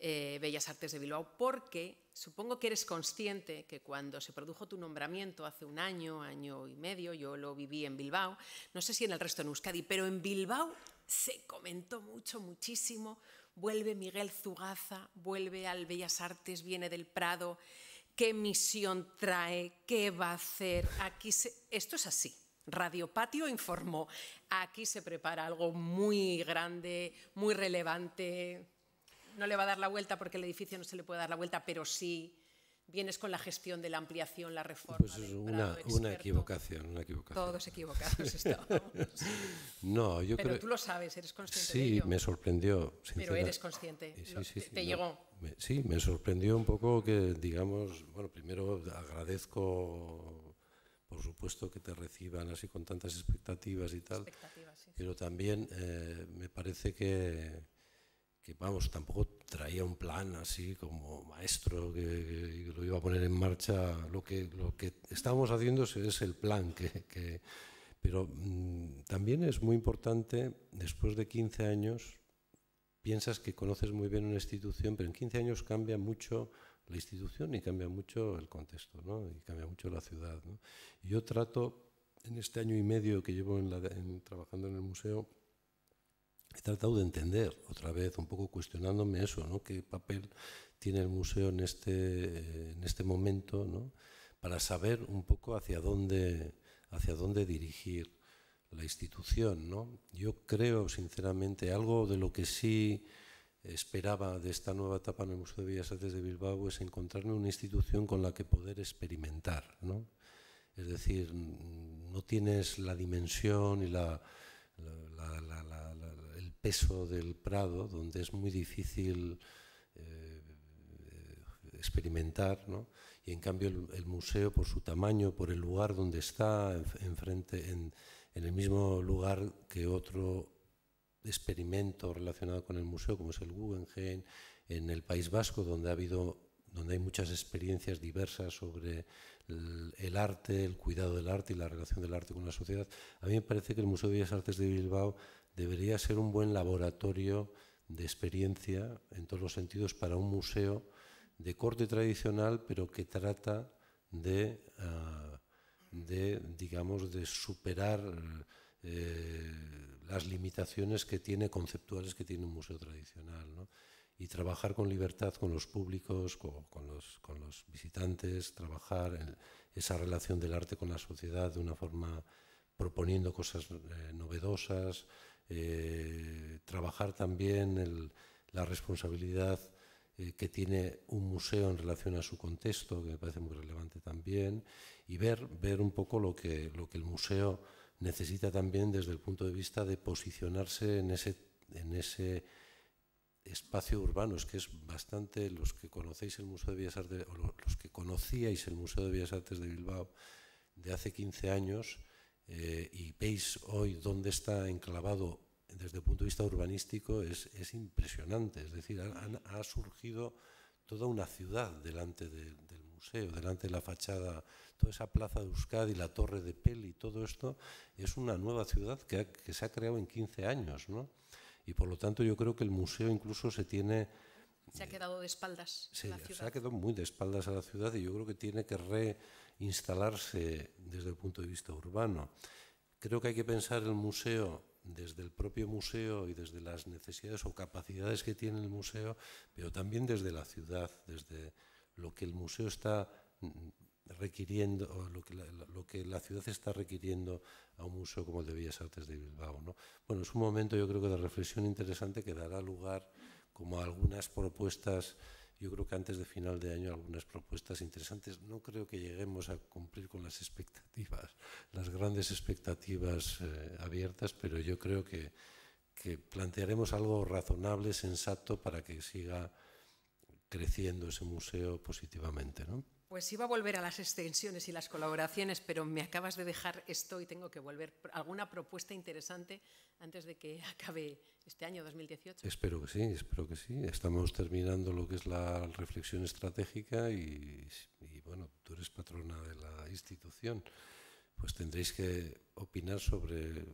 Bellas Artes de Bilbao? Porque supongo que eres consciente que cuando se produjo tu nombramiento hace un año, año y medio, yo lo viví en Bilbao, no sé si en el resto en Euskadi, pero en Bilbao se comentó muchísimo, vuelve Miguel Zugaza, vuelve al Bellas Artes, viene del Prado, qué misión trae, qué va a hacer, esto es así. Radio Patio informó, aquí se prepara algo muy grande, muy relevante. No le va a dar la vuelta porque el edificio no se le puede dar la vuelta, pero sí vienes con la gestión de la ampliación, la reforma. Pues es una equivocación. Todos equivocados estábamos. No, yo pero creo... tú lo sabes, eres consciente de ello. Sí, me sorprendió. Pero eres consciente. Sí, te llegó. Sí, me sorprendió un poco que, digamos, bueno, primero agradezco, por supuesto, que te reciban así con tantas expectativas y tal. Sí. Pero también me parece que vamos, tampoco traía un plan así como maestro que lo iba a poner en marcha. Lo que estábamos haciendo es el plan, pero también es muy importante, después de 15 años, piensas que conoces muy bien una institución, pero en 15 años cambia mucho la institución y cambia mucho el contexto, ¿no? Y cambia mucho la ciudad, ¿no? Y yo trato, en este año y medio que llevo trabajando en el museo, he tratado de entender otra vez, un poco cuestionándome eso, ¿no? ¿Qué papel tiene el museo en este momento, ¿no? Para saber un poco hacia dónde dirigir la institución, ¿no? Yo creo, sinceramente, algo de lo que sí esperaba de esta nueva etapa en el Museo de Bellas Artes de Bilbao es encontrarme una institución con la que poder experimentar, ¿no? Es decir, no tienes la dimensión y el peso del Prado, donde es muy difícil experimentar, ¿no? Y en cambio el museo, por su tamaño, por el lugar donde está, en el mismo lugar que otro experimento relacionado con el museo, como es el Guggenheim, en el País Vasco, donde hay muchas experiencias diversas sobre el arte, el cuidado del arte y la relación del arte con la sociedad. A mí me parece que el Museo de Bellas Artes de Bilbao debería ser un buen laboratorio de experiencia, en todos los sentidos, para un museo de corte tradicional, pero que trata de digamos, de superar las limitaciones conceptuales que tiene un museo tradicional, ¿no? Y trabajar con libertad con los públicos, con los visitantes, trabajar en esa relación del arte con la sociedad de una forma proponiendo cosas novedosas, trabajar también la responsabilidad que tiene un museo en relación a su contexto, que me parece muy relevante también, y ver un poco lo que el museo necesita también desde el punto de vista de posicionarse en ese espacio urbano. Es que es bastante, los que conocéis el Museo de Bellas Artes, o los que conocíais el Museo de Bellas Artes de Bilbao de hace 15 años, y veis hoy dónde está enclavado desde el punto de vista urbanístico, es impresionante. Es decir, ha surgido toda una ciudad delante del museo, delante de la fachada, toda esa plaza de Euskadi, la Torre de Peli, todo esto es una nueva ciudad que se ha creado en 15 años, ¿no? Y por lo tanto yo creo que el museo incluso se ha quedado de espaldas a la ciudad. Se ha quedado muy de espaldas a la ciudad, y yo creo que tiene que reinstalarse desde el punto de vista urbano. Creo que hay que pensar el museo desde el propio museo y desde las necesidades o capacidades que tiene el museo, pero también desde la ciudad, desde lo que el museo está requiriendo, o lo que la ciudad está requiriendo a un museo como el de Bellas Artes de Bilbao, ¿no? Bueno, es un momento, yo creo, que de reflexión interesante, que dará lugar como a algunas propuestas. Yo creo que antes de final de año algunas propuestas interesantes. No creo que lleguemos a cumplir con las expectativas, las grandes expectativas abiertas, pero yo creo que plantearemos algo razonable, sensato, para que siga creciendo ese museo positivamente, ¿no? Pues iba a volver a las extensiones y las colaboraciones, pero me acabas de dejar esto y tengo que volver. ¿Alguna propuesta interesante antes de que acabe este año 2018? Espero que sí. Estamos terminando lo que es la reflexión estratégica y bueno, tú eres patrona de la institución, pues tendréis que opinar sobre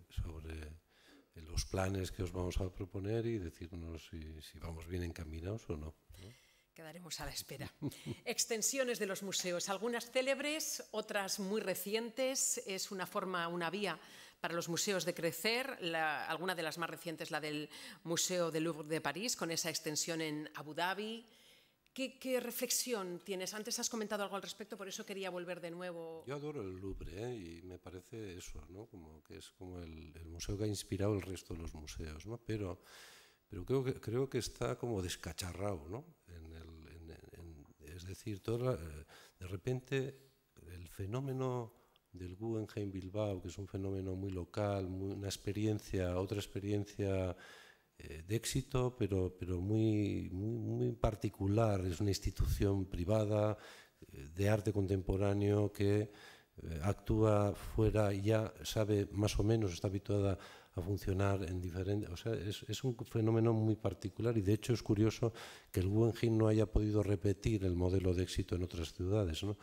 los planes que os vamos a proponer y decirnos si vamos bien encaminados o no, ¿no? Quedaremos a la espera. Extensiones de los museos, algunas célebres, otras muy recientes. Es una vía para los museos de crecer. Alguna de las más recientes, la del Museo del Louvre de París, con esa extensión en Abu Dhabi. ¿Qué reflexión tienes? Antes has comentado algo al respecto, por eso quería volver de nuevo. Yo adoro el Louvre, y me parece eso, ¿no? Como que es como el museo que ha inspirado el resto de los museos, ¿no? Pero creo que está como descacharrado, ¿no? Es decir, de repente el fenómeno del Guggenheim Bilbao, que es un fenómeno muy local, otra experiencia de éxito, pero muy, muy, muy particular. Es una institución privada de arte contemporáneo que actúa fuera y ya sabe más o menos, está habituada a funcionar en diferentes... O sea, es un fenómeno muy particular, y de hecho es curioso que el Guggenheim no haya podido repetir el modelo de éxito en otras ciudades, ¿no?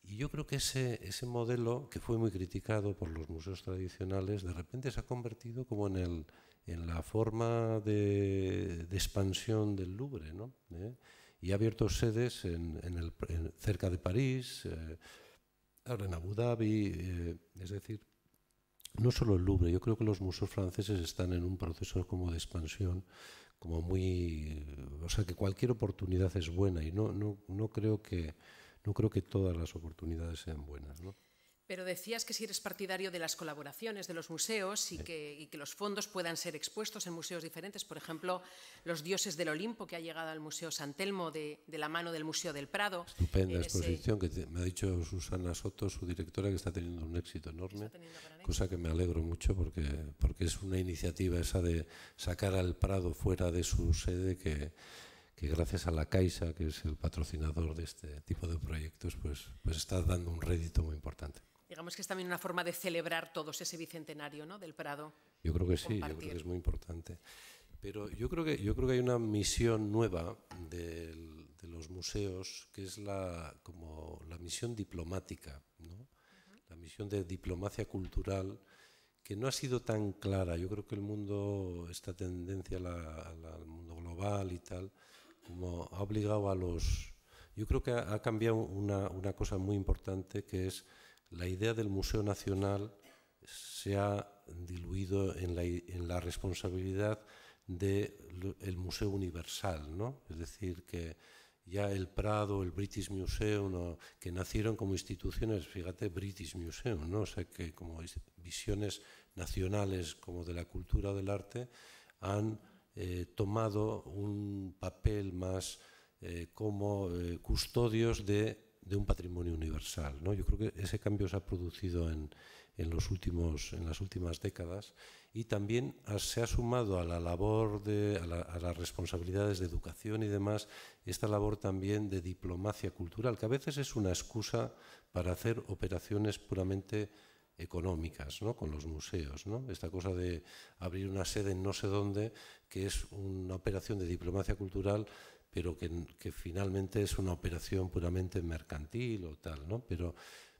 Y yo creo que ese modelo, que fue muy criticado por los museos tradicionales, de repente se ha convertido como en la forma de expansión del Louvre, ¿no? Y ha abierto sedes cerca de París, ahora en Abu Dhabi, es decir, no solo el Louvre. Yo creo que los museos franceses están en un proceso como de expansión, como muy... O sea, que cualquier oportunidad es buena, y no creo que todas las oportunidades sean buenas, ¿no? Pero decías que si eres partidario de las colaboraciones de los museos y que los fondos puedan ser expuestos en museos diferentes. Por ejemplo, Los dioses del Olimpo, que ha llegado al Museo San Telmo de la mano del Museo del Prado. Estupenda exposición que me ha dicho Susana Soto, su directora, que está teniendo un éxito enorme, cosa que me alegro mucho porque es una iniciativa esa de sacar al Prado fuera de su sede que gracias a la Caixa, que es el patrocinador de este tipo de proyectos, pues está dando un rédito muy importante. Digamos que es también una forma de celebrar todos ese bicentenario, ¿no?, del Prado. Yo creo que sí, yo creo que es muy importante. Pero yo creo que hay una misión nueva de los museos, que es como la misión diplomática, ¿no? La misión de diplomacia cultural, que no ha sido tan clara. Yo creo que el mundo, esta tendencia al mundo global y tal, como ha obligado a los... Yo creo que ha cambiado una cosa muy importante, que es la idea del Museo Nacional se ha diluido en la responsabilidad del Museo Universal, ¿no? Es decir, que ya el Prado, el British Museum, que nacieron como instituciones, fíjate, British Museum, ¿no? O sea, que como visiones nacionales como de la cultura o del arte han tomado un papel más como custodios de un patrimonio universal, ¿no? Yo creo que ese cambio se ha producido en las últimas décadas, y también se ha sumado a la labor a las responsabilidades de educación y demás, esta labor también de diplomacia cultural, que a veces es una excusa para hacer operaciones puramente económicas, ¿no?, con los museos, ¿no? Esta cosa de abrir una sede en no sé dónde, que es una operación de diplomacia cultural, pero que finalmente es una operación puramente mercantil o tal, ¿no? Pero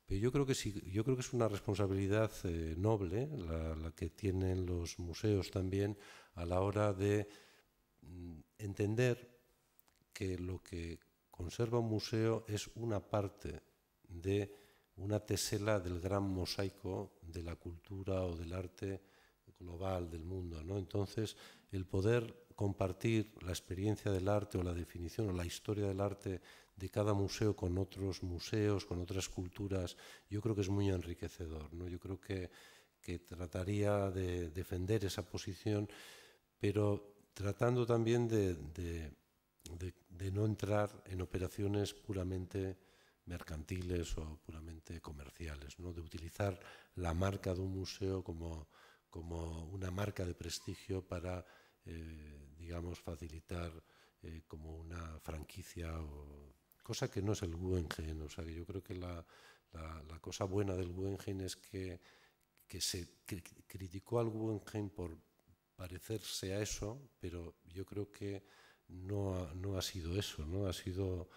yo creo que sí, yo creo que es una responsabilidad noble la que tienen los museos también a la hora de entender que lo que conserva un museo es una parte de una tesela del gran mosaico de la cultura o del arte global del mundo, ¿no? Entonces, el poder compartir la experiencia del arte o la definición o la historia del arte de cada museo con otros museos, con otras culturas, yo creo que es muy enriquecedor, ¿no? Yo creo que trataría de defender esa posición, pero tratando también de no entrar en operaciones puramente mercantiles o puramente comerciales, ¿no? De utilizar la marca de un museo como una marca de prestigio para, digamos, facilitar como una franquicia, cosa que no es el Guggenheim. O sea, que yo creo que la cosa buena del Guggenheim es que se criticó al Guggenheim por parecerse a eso, pero yo creo que no ha sido eso, ¿no? Ha sido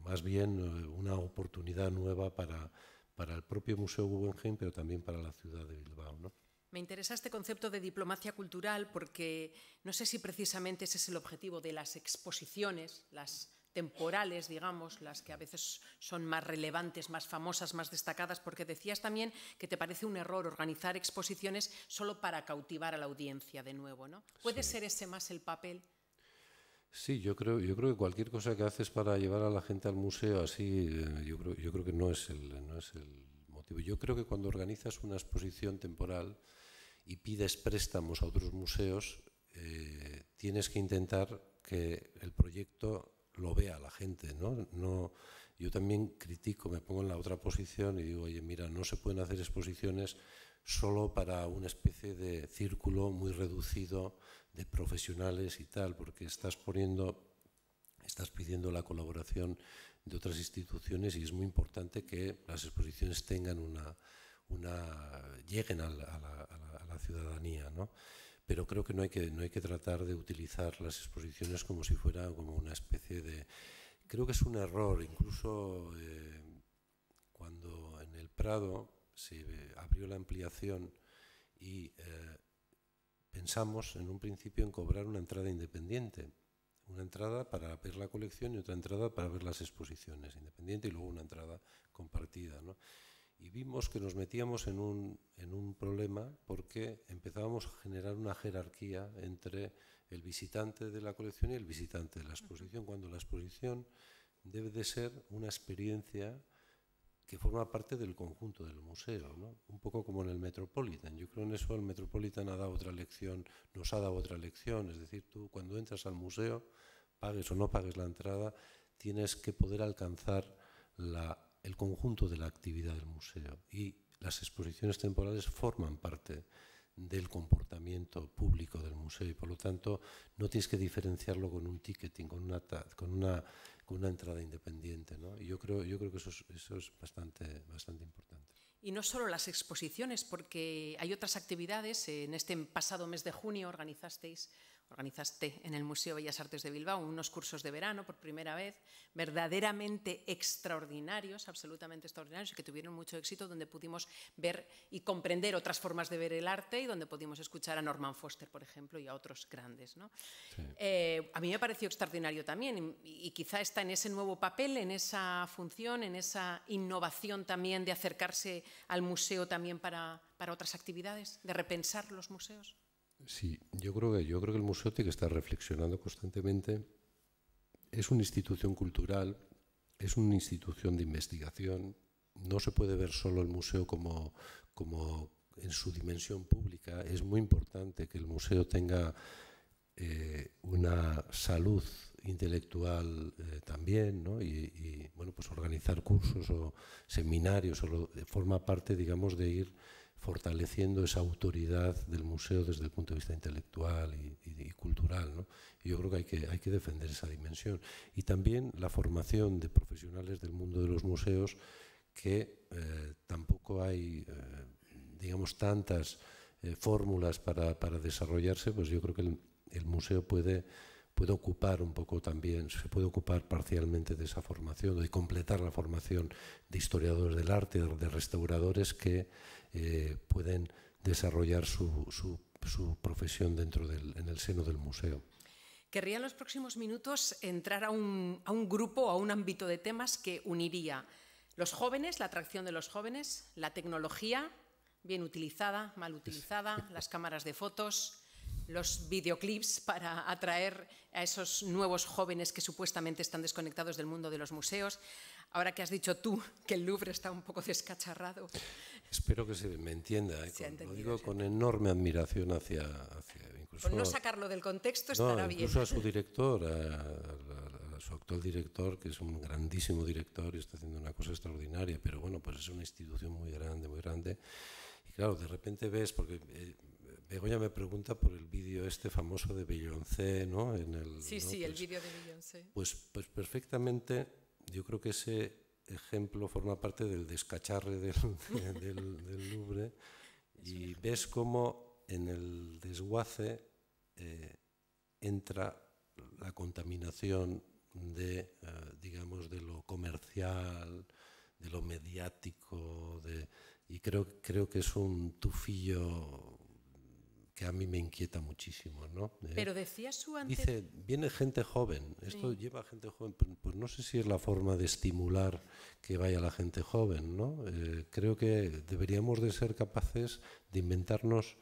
más bien una oportunidad nueva para el propio Museo Guggenheim, pero también para la ciudad de Bilbao, ¿no? Me interesa este concepto de diplomacia cultural porque no sé si precisamente ese es el objetivo de las exposiciones, las temporales, digamos, las que a veces son más relevantes, más famosas, más destacadas, porque decías también que te parece un error organizar exposiciones solo para cautivar a la audiencia de nuevo, ¿no? ¿Puede ser ese más el papel? Sí, yo creo que cualquier cosa que haces para llevar a la gente al museo así, yo creo que no es el motivo. Yo creo que cuando organizas una exposición temporal y pides préstamos a otros museos, tienes que intentar que el proyecto lo vea la gente, ¿no? Yo también critico, me pongo en la otra posición y digo, oye, mira, no se pueden hacer exposiciones solo para una especie de círculo muy reducido de profesionales y tal, porque estás pidiendo la colaboración de otras instituciones, y es muy importante que las exposiciones tengan lleguen a la ciudadanía, ¿no? Pero creo que no hay que tratar de utilizar las exposiciones como si fuera como una especie de... Creo que es un error, incluso cuando en el Prado se abrió la ampliación y pensamos en un principio en cobrar una entrada independiente, una entrada para ver la colección y otra entrada para ver las exposiciones, independiente, y luego una entrada compartida, ¿no? Y vimos que nos metíamos en un problema porque empezábamos a generar una jerarquía entre el visitante de la colección y el visitante de la exposición, cuando la exposición debe de ser una experiencia que forma parte del conjunto del museo, ¿no? Un poco como en el Metropolitan. Yo creo en eso el Metropolitan ha dado otra lección, nos ha dado otra lección. Es decir, tú cuando entras al museo, pagues o no pagues la entrada, tienes que poder alcanzar el conjunto de la actividad del museo. Y las exposiciones temporales forman parte del comportamiento público del museo y por lo tanto no tienes que diferenciarlo con un ticketing, con una entrada independiente, ¿no? Y yo creo que eso es bastante importante. Y no solo las exposiciones, porque hay otras actividades. En este pasado mes de junio organizaste en el Museo Bellas Artes de Bilbao unos cursos de verano por primera vez, verdaderamente extraordinarios, absolutamente extraordinarios, y que tuvieron mucho éxito, donde pudimos ver y comprender otras formas de ver el arte y donde pudimos escuchar a Norman Foster, por ejemplo, y a otros grandes, ¿no? Sí. A mí me pareció extraordinario también y quizá está en ese nuevo papel, en esa función, en esa innovación también de acercarse al museo también para otras actividades, de repensar los museos. Sí, yo creo que el museo tiene que estar reflexionando constantemente. Es una institución cultural, es una institución de investigación. No se puede ver solo el museo como en su dimensión pública. Es muy importante que el museo tenga una salud intelectual también, ¿no? Y bueno, pues organizar cursos o seminarios forma parte, digamos, de ir fortaleciendo esa autoridad del museo desde el punto de vista intelectual y cultural, ¿no? Y yo creo que hay que defender esa dimensión. Y también la formación de profesionales del mundo de los museos, que tampoco hay, digamos, tantas fórmulas para desarrollarse, pues yo creo que el museo puede ocupar un poco también, se puede ocupar parcialmente de esa formación, de completar la formación de historiadores del arte, de restauradores que pueden desarrollar su profesión en el seno del museo. Querría en los próximos minutos entrar a un grupo, a un ámbito de temas que uniría los jóvenes, la atracción de los jóvenes, la tecnología, bien utilizada, mal utilizada, las cámaras de fotos, los videoclips para atraer a esos nuevos jóvenes que supuestamente están desconectados del mundo de los museos. Ahora que has dicho tú que el Louvre está un poco descacharrado. Espero que se me entienda. Lo digo con enorme admiración hacia incluso, por no sacarlo del contexto estará bien. Incluso a su director, a su actual director, que es un grandísimo director y está haciendo una cosa extraordinaria, pero bueno, pues es una institución muy grande, muy grande. Y claro, de repente ves, porque Begoña me pregunta por el vídeo famoso de Beyoncé, ¿no? Sí, pues, el vídeo de Beyoncé. Pues perfectamente, yo creo que ese ejemplo forma parte del descacharre del Louvre y ves cómo en el desguace entra la contaminación digamos, de lo comercial, de lo mediático, y creo que es un tufillo que a mí me inquieta muchísimo, ¿no? Pero decía su Dice, viene gente joven, esto lleva gente joven, pues no sé si es la forma de estimular que vaya la gente joven, ¿no? Creo que deberíamos de ser capaces de inventarnos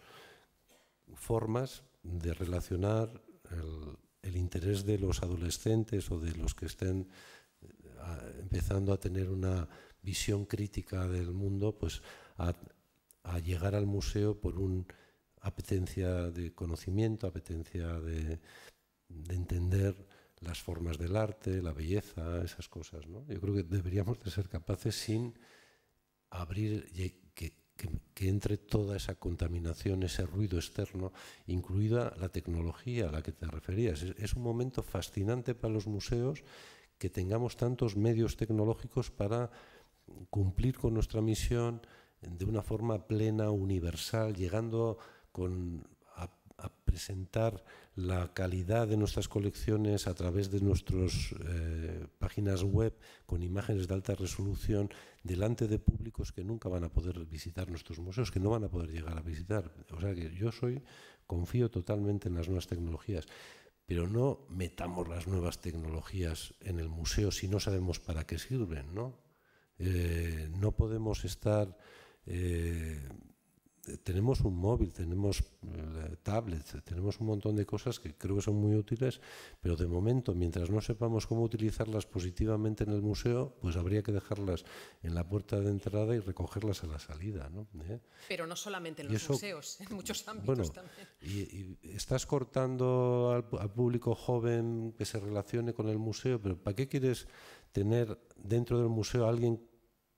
formas de relacionar el interés de los adolescentes o de los que estén empezando a tener una visión crítica del mundo, pues a llegar al museo por una apetencia de conocimiento, apetencia de entender las formas del arte, la belleza, esas cosas, ¿no? Yo creo que deberíamos de ser capaces, sin abrir, que entre toda esa contaminación, ese ruido externo, incluida la tecnología a la que te referías. Es un momento fascinante para los museos que tengamos tantos medios tecnológicos para cumplir con nuestra misión de una forma plena, universal, llegando a presentar la calidad de nuestras colecciones a través de nuestras páginas web con imágenes de alta resolución delante de públicos que nunca van a poder visitar nuestros museos, que no van a poder llegar a visitar. O sea que yo confío totalmente en las nuevas tecnologías, pero no metamos las nuevas tecnologías en el museo si no sabemos para qué sirven, ¿no? No podemos estar tenemos un móvil, tenemos tablets, tenemos un montón de cosas que creo que son muy útiles, pero de momento, mientras no sepamos cómo utilizarlas positivamente en el museo, pues habría que dejarlas en la puerta de entrada y recogerlas a la salida, ¿no? Pero no solamente en los museos, en muchos ámbitos bueno, también. Y estás cortando al público joven que se relacione con el museo, pero ¿para qué quieres tener dentro del museo a alguien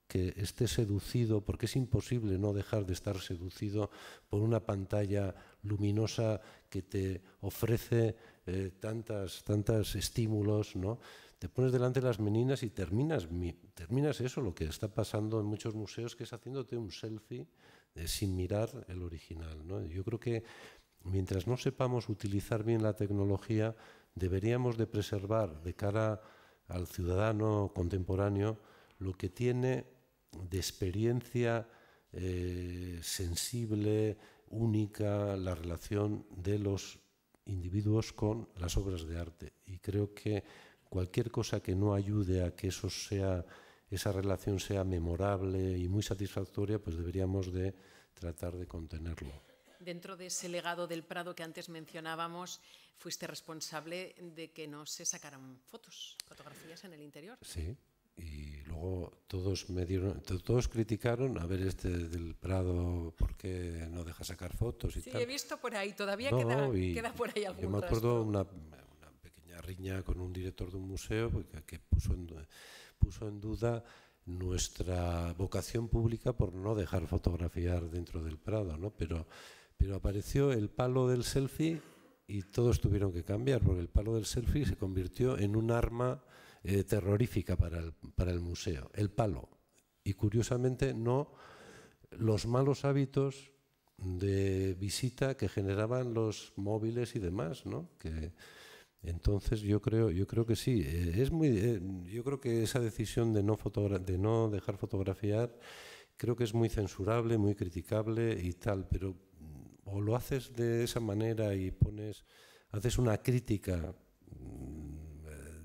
que esté seducido? Porque es imposible no dejar de estar seducido por una pantalla luminosa que te ofrece tantos estímulos, ¿no? Te pones delante de las meninas y terminas eso, lo que está pasando en muchos museos, que es haciéndote un selfie sin mirar el original, ¿no? Yo creo que mientras no sepamos utilizar bien la tecnología, deberíamos de preservar de cara al ciudadano contemporáneo lo que tiene de experiencia sensible, única, la relación de los individuos con las obras de arte. Y creo que cualquier cosa que no ayude a que esa relación sea memorable y muy satisfactoria, pues deberíamos de tratar de contenerlo. Dentro de ese legado del Prado que antes mencionábamos, fuiste responsable de que no se sacaran fotografías en el interior. Sí. Y luego todos criticaron, a ver, del Prado, ¿por qué no deja sacar fotos y sí, tal? He visto por ahí, todavía queda por ahí algún Yo me acuerdo una pequeña riña con un director de un museo que puso en duda nuestra vocación pública por no dejar fotografiar dentro del Prado, ¿no? Pero apareció el palo del selfie y todos tuvieron que cambiar, porque el palo del selfie se convirtió en un arma terrorífica para el museo, el palo. Y curiosamente no los malos hábitos de visita que generaban los móviles y demás, ¿no? Entonces yo creo que sí. Yo creo que esa decisión de no dejar fotografiar, creo que es muy censurable, muy criticable y tal, pero o lo haces de esa manera y haces una crítica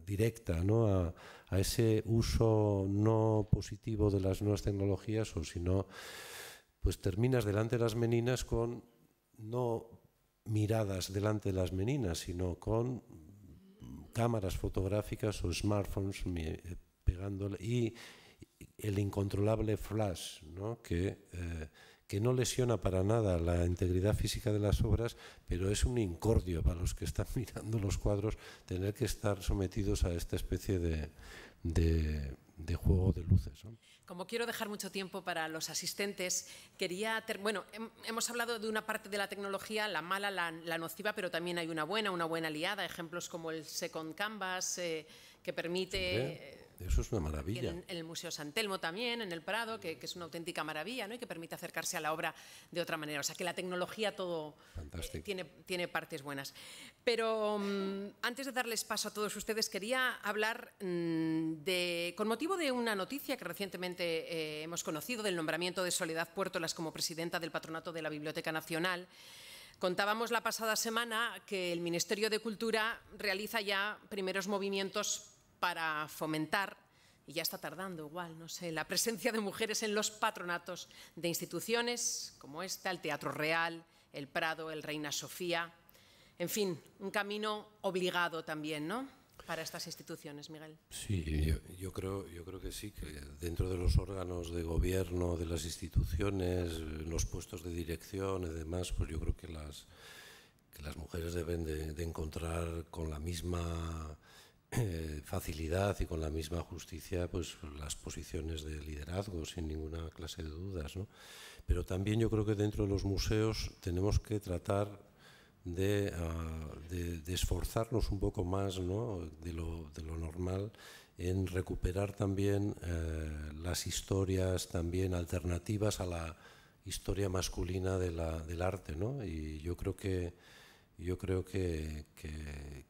directa, ¿no? a ese uso no positivo de las nuevas tecnologías, o si no, pues terminas delante de las meninas con no miradas delante de las meninas, sino con cámaras fotográficas o smartphones pegándole, y el incontrolable flash, ¿no? Que no lesiona para nada la integridad física de las obras, pero es un incordio para los que están mirando los cuadros tener que estar sometidos a esta especie de juego de luces, ¿no? Como quiero dejar mucho tiempo para los asistentes, hemos hablado de una parte de la tecnología, la mala, la nociva, pero también hay una buena aliada, ejemplos como el Second Canvas, que permite... Eso es una maravilla. En el Museo San Telmo también, en el Prado, que es una auténtica maravilla, ¿no? Y que permite acercarse a la obra de otra manera. O sea, que la tecnología todo tiene partes buenas. Pero antes de darles paso a todos ustedes, quería hablar con motivo de una noticia que recientemente hemos conocido, del nombramiento de Soledad Puertolas como presidenta del Patronato de la Biblioteca Nacional. Contábamos la pasada semana que el Ministerio de Cultura realiza ya primeros movimientos para fomentar, y ya está tardando igual, no sé, la presencia de mujeres en los patronatos de instituciones como esta, el Teatro Real, el Prado, el Reina Sofía. En fin, un camino obligado también, ¿no?, para estas instituciones, Miguel. Sí, yo creo que sí, que dentro de los órganos de gobierno, de las instituciones, los puestos de dirección y demás, pues yo creo que las mujeres deben de encontrar con la misma facilidad y con la misma justicia pues las posiciones de liderazgo, sin ninguna clase de dudas, ¿no? Pero también yo creo que dentro de los museos tenemos que tratar de esforzarnos un poco más, ¿no?, de lo normal, en recuperar también las historias también alternativas a la historia masculina del arte, ¿no? Y yo creo que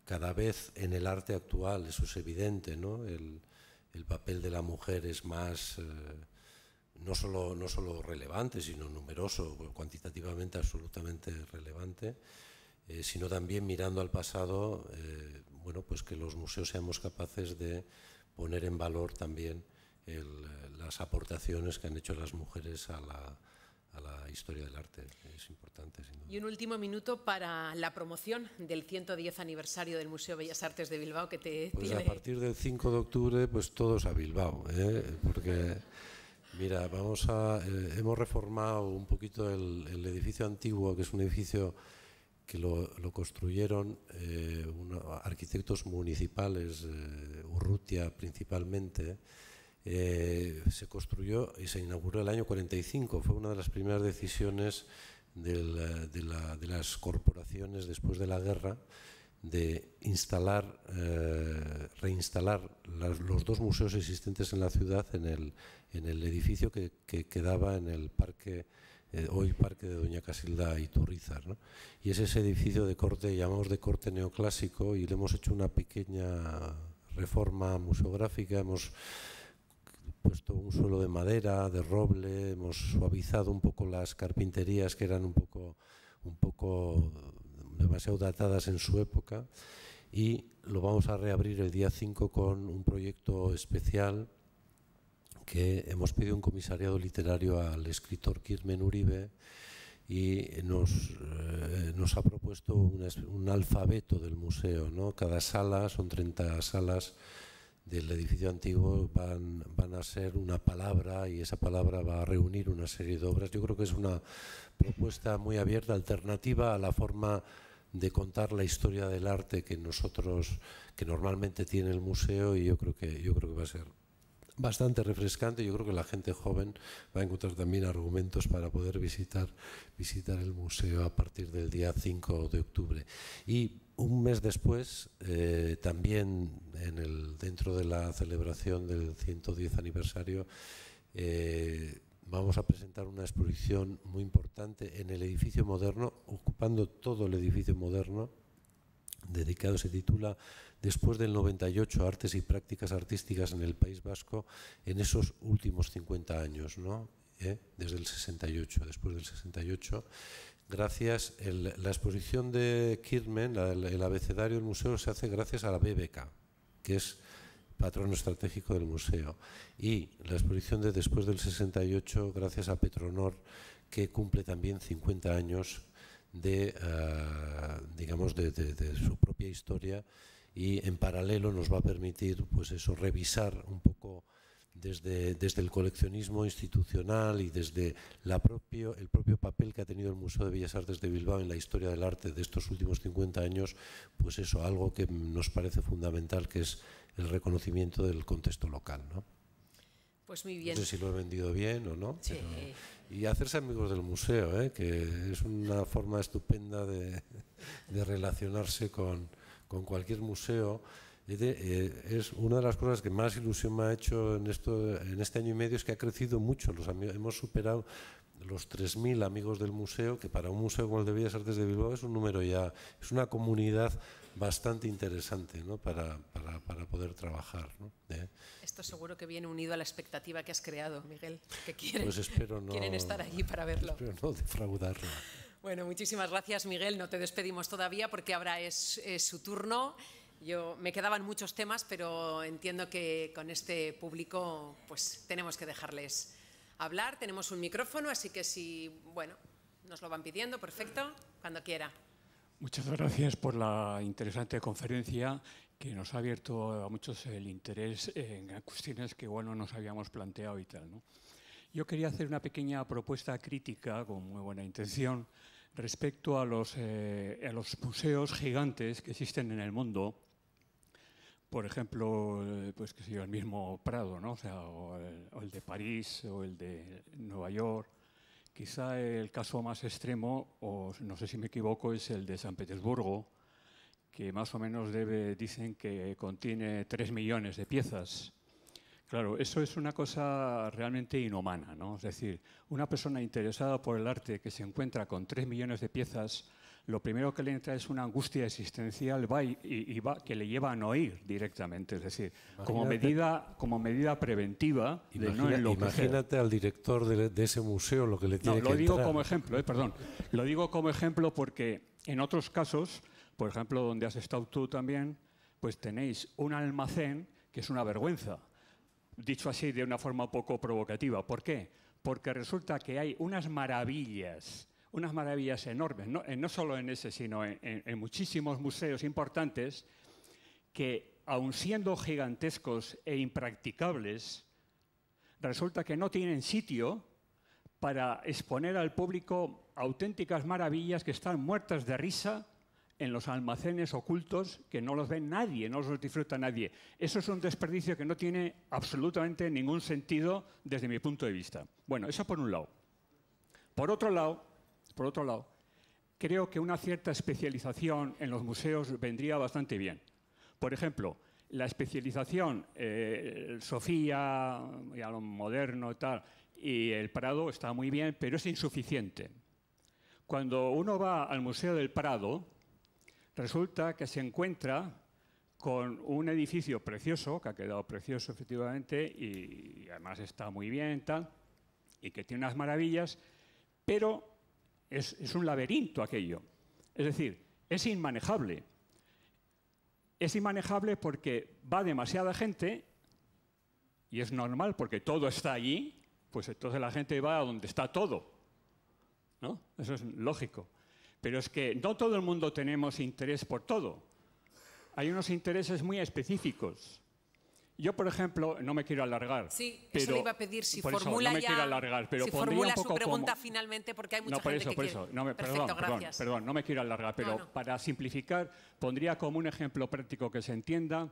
cada vez en el arte actual eso es evidente, ¿no? El papel de la mujer es más, no solo relevante, sino numeroso, cuantitativamente absolutamente relevante, sino también mirando al pasado, pues que los museos seamos capaces de poner en valor también las aportaciones que han hecho las mujeres a historia del arte. Es importante, sin duda. Y un último minuto para la promoción del 110 aniversario del Museo Bellas Artes de Bilbao, que Pues tiene... a partir del 5 de octubre, pues todos a Bilbao, porque, mira, hemos reformado un poquito el edificio antiguo, que es un edificio que lo construyeron arquitectos municipales, Urrutia principalmente. Se construyó y se inauguró el año 45. Fue una de las primeras decisiones de las corporaciones después de la guerra de reinstalar los dos museos existentes en la ciudad en el edificio que quedaba en el parque, hoy Parque de Doña Casilda Iturrizar, ¿no? Y es ese edificio de corte, llamamos de corte neoclásico, y le hemos hecho una pequeña reforma museográfica. Hemos puesto un suelo de madera, de roble, hemos suavizado un poco las carpinterías que eran un poco demasiado datadas en su época, y lo vamos a reabrir el día 5 con un proyecto especial que hemos pedido un comisariado literario al escritor Kirmen Uribe, y nos ha propuesto un alfabeto del museo, ¿no? Cada sala, son 30 salas del edificio antiguo, van a ser una palabra, y esa palabra va a reunir una serie de obras. Yo creo que es una propuesta muy abierta, alternativa a la forma de contar la historia del arte que normalmente tiene el museo, y yo creo que va a ser bastante refrescante. Yo creo que la gente joven va a encontrar también argumentos para poder visitar el museo a partir del día 5 de octubre. Y un mes después, también dentro de la celebración del 110 aniversario, vamos a presentar una exposición muy importante en el edificio moderno, ocupando todo el edificio moderno, dedicado, se titula Después del 98, Artes y Prácticas Artísticas en el País Vasco en esos últimos 50 años, ¿no? Desde el 68, después del 68. Gracias, la exposición de Kirmen, el abecedario del museo, se hace gracias a la BBK, que es patrono estratégico del museo, y la exposición de Después del 68 gracias a Petronor, que cumple también 50 años de su propia historia, y en paralelo nos va a permitir, pues eso, revisar un poco desde el coleccionismo institucional y desde el propio papel que ha tenido el Museo de Bellas Artes de Bilbao en la historia del arte de estos últimos 50 años, pues eso, algo que nos parece fundamental, que es el reconocimiento del contexto local, ¿no? Pues muy bien. No sé si lo he vendido bien o no. Sí. Y hacerse amigos del museo, que es una forma estupenda de relacionarse con cualquier museo. Es una de las cosas que más ilusión me ha hecho en este año y medio, es que ha crecido mucho. Hemos superado los 3.000 amigos del museo, que para un museo como el de Bellas Artes de Bilbao es un número ya, es una comunidad bastante interesante, ¿no? para poder trabajar, ¿no? Esto seguro que viene unido a la expectativa que has creado, Miguel, que quieren estar allí para verlo. Espero no defraudarlo. Bueno, muchísimas gracias, Miguel. No te despedimos todavía porque ahora es su turno. Me quedaban muchos temas, pero entiendo que con este público pues tenemos que dejarles hablar. Tenemos un micrófono, así que si, nos lo van pidiendo, perfecto, cuando quiera. Muchas gracias por la interesante conferencia, que nos ha abierto a muchos el interés en cuestiones que nos habíamos planteado y tal, ¿no? Yo quería hacer una pequeña propuesta crítica, con muy buena intención, respecto a los museos gigantes que existen en el mundo. Por ejemplo, pues el mismo Prado, ¿no? O el de París o el de Nueva York. Quizá el caso más extremo, o no sé si me equivoco, es el de San Petersburgo, que más o menos dicen que contiene 3 millones de piezas. Claro, eso es una cosa realmente inhumana, ¿no? Es decir, una persona interesada por el arte que se encuentra con 3 millones de piezas, lo primero que le entra es una angustia existencial que le lleva a no ir directamente, es decir, como medida preventiva de no enloquecer. Imagínate al director de ese museo lo que le tiene que entrar. Lo digo como ejemplo, perdón. Lo digo como ejemplo porque en otros casos, por ejemplo, donde has estado tú también, pues tenéis un almacén que es una vergüenza, dicho así de una forma poco provocativa. ¿Por qué? porque resulta que hay unas maravillas enormes, no solo en ese, sino en muchísimos museos importantes, que aun siendo gigantescos e impracticables, resulta que no tienen sitio para exponer al público auténticas maravillas que están muertas de risa en los almacenes ocultos, que no los ve nadie, no los disfruta nadie. Eso es un desperdicio que no tiene absolutamente ningún sentido desde mi punto de vista. Bueno, eso por un lado. Por otro lado, creo que una cierta especialización en los museos vendría bastante bien. Por ejemplo, la especialización, Sofía, ya lo moderno y tal, y el Prado está muy bien, pero es insuficiente. Cuando uno va al Museo del Prado, resulta que se encuentra con un edificio precioso, que ha quedado precioso efectivamente, y además está muy bien, tal, y que tiene unas maravillas, pero es un laberinto aquello. Es decir, es inmanejable. Es inmanejable porque va demasiada gente, y es normal porque todo está allí, pues entonces la gente va a donde está todo, ¿no? Eso es lógico. Pero es que no todo el mundo tenemos interés por todo. Hay unos intereses muy específicos. Yo, por ejemplo, no me quiero alargar. Sí, pero, eso le iba a pedir si por formula eso, no me quiero alargar, pero si formula su pregunta finalmente, porque hay mucha gente que quiere. No, Perfecto, gracias. Perdón, no me quiero alargar, pero para simplificar, pondría como un ejemplo práctico que se entienda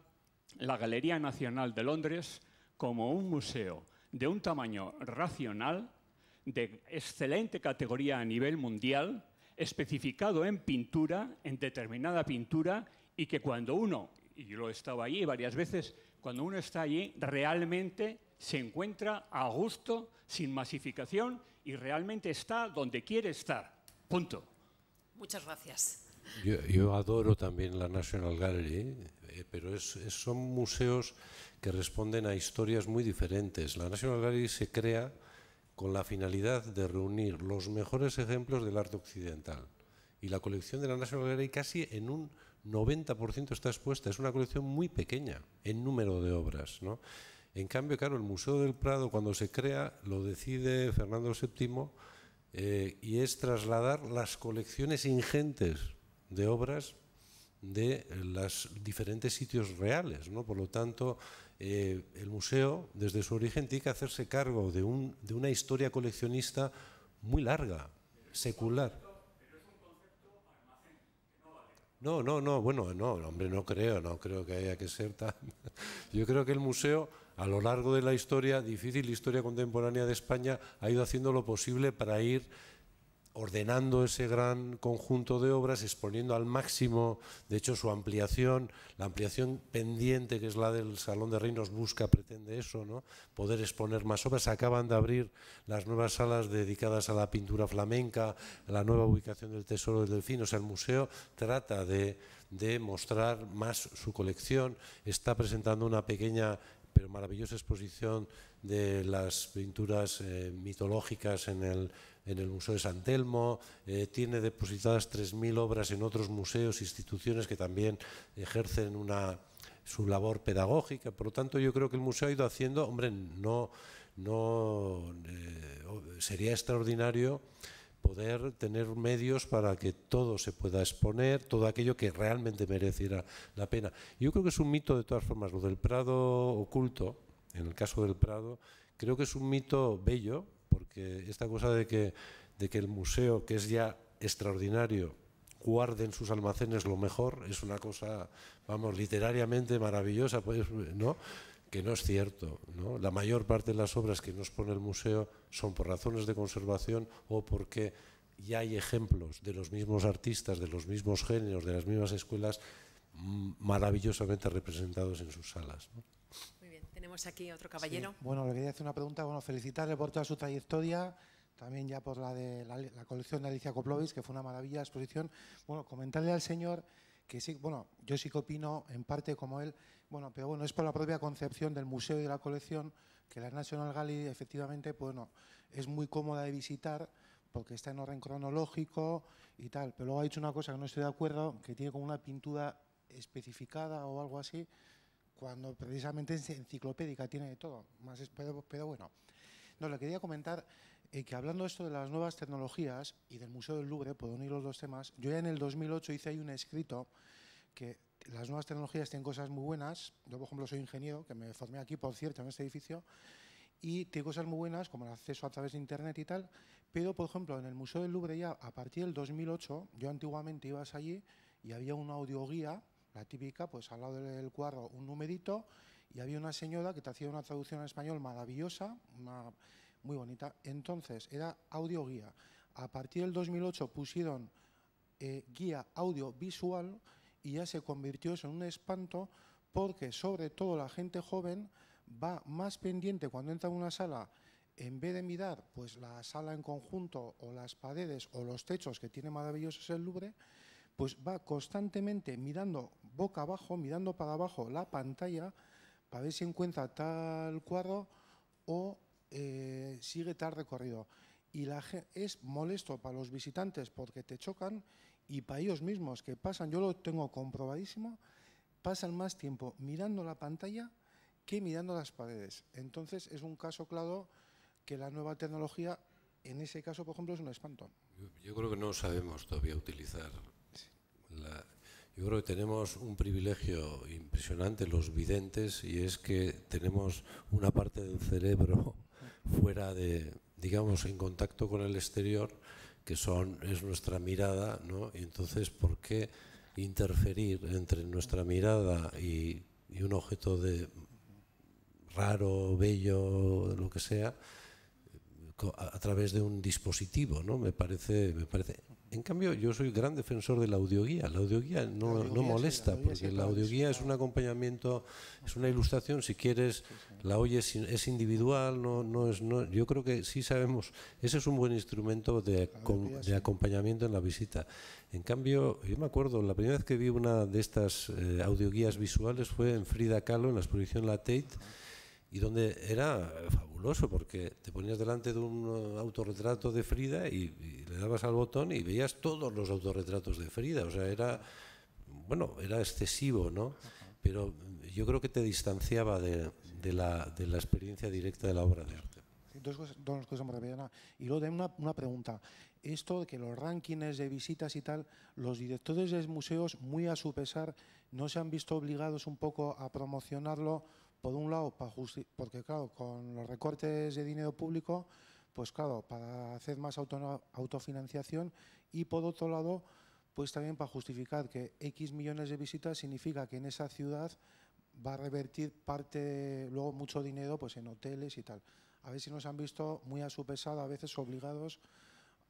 la Galería Nacional de Londres como un museo de un tamaño racional, de excelente categoría a nivel mundial, especificado en pintura, en determinada pintura, y que cuando uno, y yo lo he estado allí varias veces, cuando uno está allí realmente se encuentra a gusto, sin masificación, y realmente está donde quiere estar. Punto. Muchas gracias. Yo adoro también la National Gallery, pero son museos que responden a historias muy diferentes. La National Gallery se crea con la finalidad de reunir los mejores ejemplos del arte occidental. Y la colección de la National Gallery casi en un 90% está expuesta. Es una colección muy pequeña en número de obras, ¿no? En cambio, claro, el Museo del Prado, cuando se crea, lo decide Fernando VII y es trasladar las colecciones ingentes de obras de los diferentes sitios reales, ¿no? Por lo tanto, el museo, desde su origen, tiene que hacerse cargo de una historia coleccionista muy larga, secular. No, bueno, no, hombre, no creo que haya que ser tan... Yo creo que el museo, a lo largo de la historia, difícil historia contemporánea de España, ha ido haciendo lo posible para ir ordenando ese gran conjunto de obras, exponiendo al máximo, de hecho su ampliación, la ampliación pendiente que es la del Salón de Reinos pretende eso, ¿no? Poder exponer más obras. Acaban de abrir las nuevas salas dedicadas a la pintura flamenca, la nueva ubicación del Tesoro del Delfín. O sea, el museo trata de mostrar más su colección, está presentando una pequeña pero maravillosa exposición de las pinturas mitológicas en el Museo de San Telmo, tiene depositadas 3.000 obras en otros museos, instituciones que también ejercen su labor pedagógica. Por lo tanto, yo creo que el museo ha ido haciendo, hombre, sería extraordinario poder tener medios para que todo se pueda exponer, todo aquello que realmente mereciera la pena. Yo creo que es un mito, de todas formas, lo del Prado oculto, en el caso del Prado, creo que es un mito bello, porque esta cosa de que el museo, que es ya extraordinario, guarde en sus almacenes lo mejor, es una cosa, vamos, literariamente maravillosa, pues, ¿no? Que no es cierto, ¿no? La mayor parte de las obras que nos pone el museo son por razones de conservación o porque ya hay ejemplos de los mismos artistas, de los mismos géneros, de las mismas escuelas maravillosamente representados en sus salas, ¿no? Muy bien, tenemos aquí otro caballero. Sí, bueno, le quería hacer una pregunta, bueno, felicitarle por toda su trayectoria, también ya por la de la colección de Alicia Koplovich, que fue una maravilla la exposición. Bueno, comentarle al señor que sí, bueno, yo sí que opino en parte como él, bueno, pero bueno, es por la propia concepción del museo y de la colección que la National Gallery efectivamente, bueno, es muy cómoda de visitar porque está en orden cronológico y tal, pero luego ha dicho una cosa que no estoy de acuerdo, que tiene como una pintura especificada o algo así, cuando precisamente es enciclopédica, tiene de todo, pero bueno. No, le quería comentar que hablando esto de las nuevas tecnologías y del Museo del Louvre, puedo unir los dos temas, yo ya en el 2008 hice ahí un escrito que las nuevas tecnologías tienen cosas muy buenas. Yo, por ejemplo, soy ingeniero, que me formé aquí, por cierto, en este edificio, y tiene cosas muy buenas, como el acceso a través de Internet y tal, pero, por ejemplo, en el Museo del Louvre ya, a partir del 2008, yo antiguamente ibas allí y había una audioguía, la típica, pues al lado del cuadro un numerito, y había una señora que te hacía una traducción en español maravillosa, muy bonita. Entonces, era audioguía. A partir del 2008 pusieron guía audiovisual y ya se convirtió eso en un espanto, porque sobre todo la gente joven va más pendiente cuando entra en una sala, en vez de mirar pues la sala en conjunto o las paredes o los techos que tiene maravillosos el Louvre, pues va constantemente mirando boca abajo, mirando para abajo la pantalla para ver si encuentra tal cuadro o sigue tal recorrido. Y es molesto para los visitantes porque te chocan, y para ellos mismos que pasan, yo lo tengo comprobadísimo, pasan más tiempo mirando la pantalla que mirando las paredes. Entonces es un caso claro que la nueva tecnología, en ese caso, por ejemplo, es un espanto. Yo creo que no sabemos todavía utilizar yo creo que tenemos un privilegio impresionante los videntes, y es que tenemos una parte del cerebro fuera de, digamos, en contacto con el exterior, que es nuestra mirada, ¿no? Y entonces, ¿por qué interferir entre nuestra mirada y un objeto raro, bello, lo que sea, a través de un dispositivo, ¿no? Me parece. En cambio, yo soy gran defensor de la audioguía. La audioguía no molesta, porque la audioguía es un acompañamiento, es una ilustración. Si quieres, la oyes, es individual. Yo creo que sí sabemos. Ese es un buen instrumento de acompañamiento en la visita. En cambio, yo me acuerdo, la primera vez que vi una de estas audioguías visuales fue en Frida Kahlo, en la exposición La Tate, y donde era fabuloso, porque te ponías delante de un autorretrato de Frida y le dabas al botón y veías todos los autorretratos de Frida. O sea, era excesivo, ¿no? Pero yo creo que te distanciaba de la experiencia directa de la obra de arte. Dos cosas muy rápidas. Y luego también una pregunta. Esto de que los rankings de visitas y tal, los directores de museos, muy a su pesar, no se han visto obligados un poco a promocionarlo. Por un lado, porque claro, con los recortes de dinero público, pues claro, para hacer más autofinanciación, y por otro lado, pues también para justificar que X millones de visitas significa que en esa ciudad va a revertir luego mucho dinero pues en hoteles y tal. A ver si nos han visto muy a su pesar, a veces obligados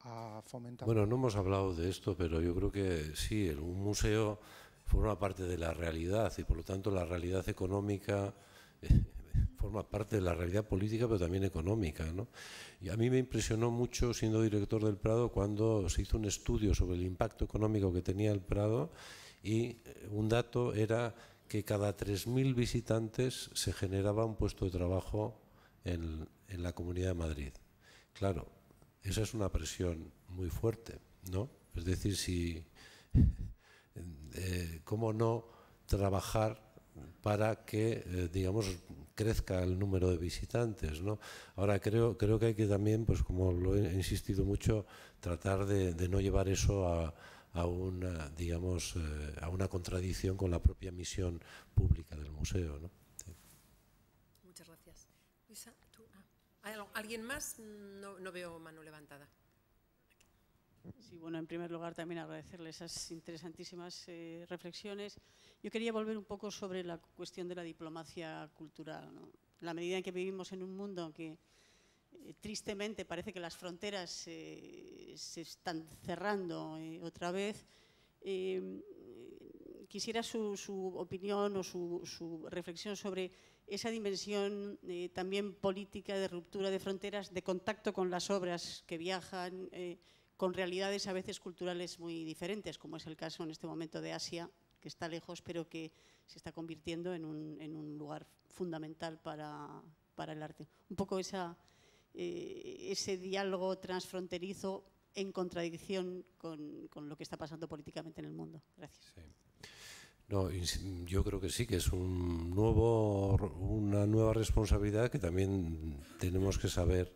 a fomentar. Bueno, no hemos hablado de esto, pero yo creo que sí, un museo forma parte de la realidad, y por lo tanto la realidad económica forma parte de la realidad política, pero también económica, ¿no? Y a mí me impresionó mucho, siendo director del Prado, cuando se hizo un estudio sobre el impacto económico que tenía el Prado, y un dato era que cada 3.000 visitantes se generaba un puesto de trabajo en la Comunidad de Madrid. Claro, esa es una presión muy fuerte, ¿no? Es decir, ¿cómo no trabajar para que, digamos, crezca el número de visitantes, ¿no? Ahora, creo que hay que también, pues como lo he insistido mucho, tratar de no llevar eso a una, digamos, a una contradicción con la propia misión pública del museo, ¿no? Sí. Muchas gracias. Luisa, ¿tú? ¿Alguien más? No veo mano levantada. Sí, bueno, en primer lugar también agradecerle esas interesantísimas reflexiones. Yo quería volver un poco sobre la cuestión de la diplomacia cultural, ¿no? La medida en que vivimos en un mundo en que tristemente parece que las fronteras se están cerrando otra vez, quisiera su opinión o su reflexión sobre esa dimensión también política de ruptura de fronteras, de contacto con las obras que viajan, con realidades a veces culturales muy diferentes, como es el caso en este momento de Asia, que está lejos, pero que se está convirtiendo en un lugar fundamental para el arte. Un poco ese diálogo transfronterizo en contradicción con lo que está pasando políticamente en el mundo. Gracias. Sí. No, yo creo que sí, que es una nueva responsabilidad que también tenemos que saber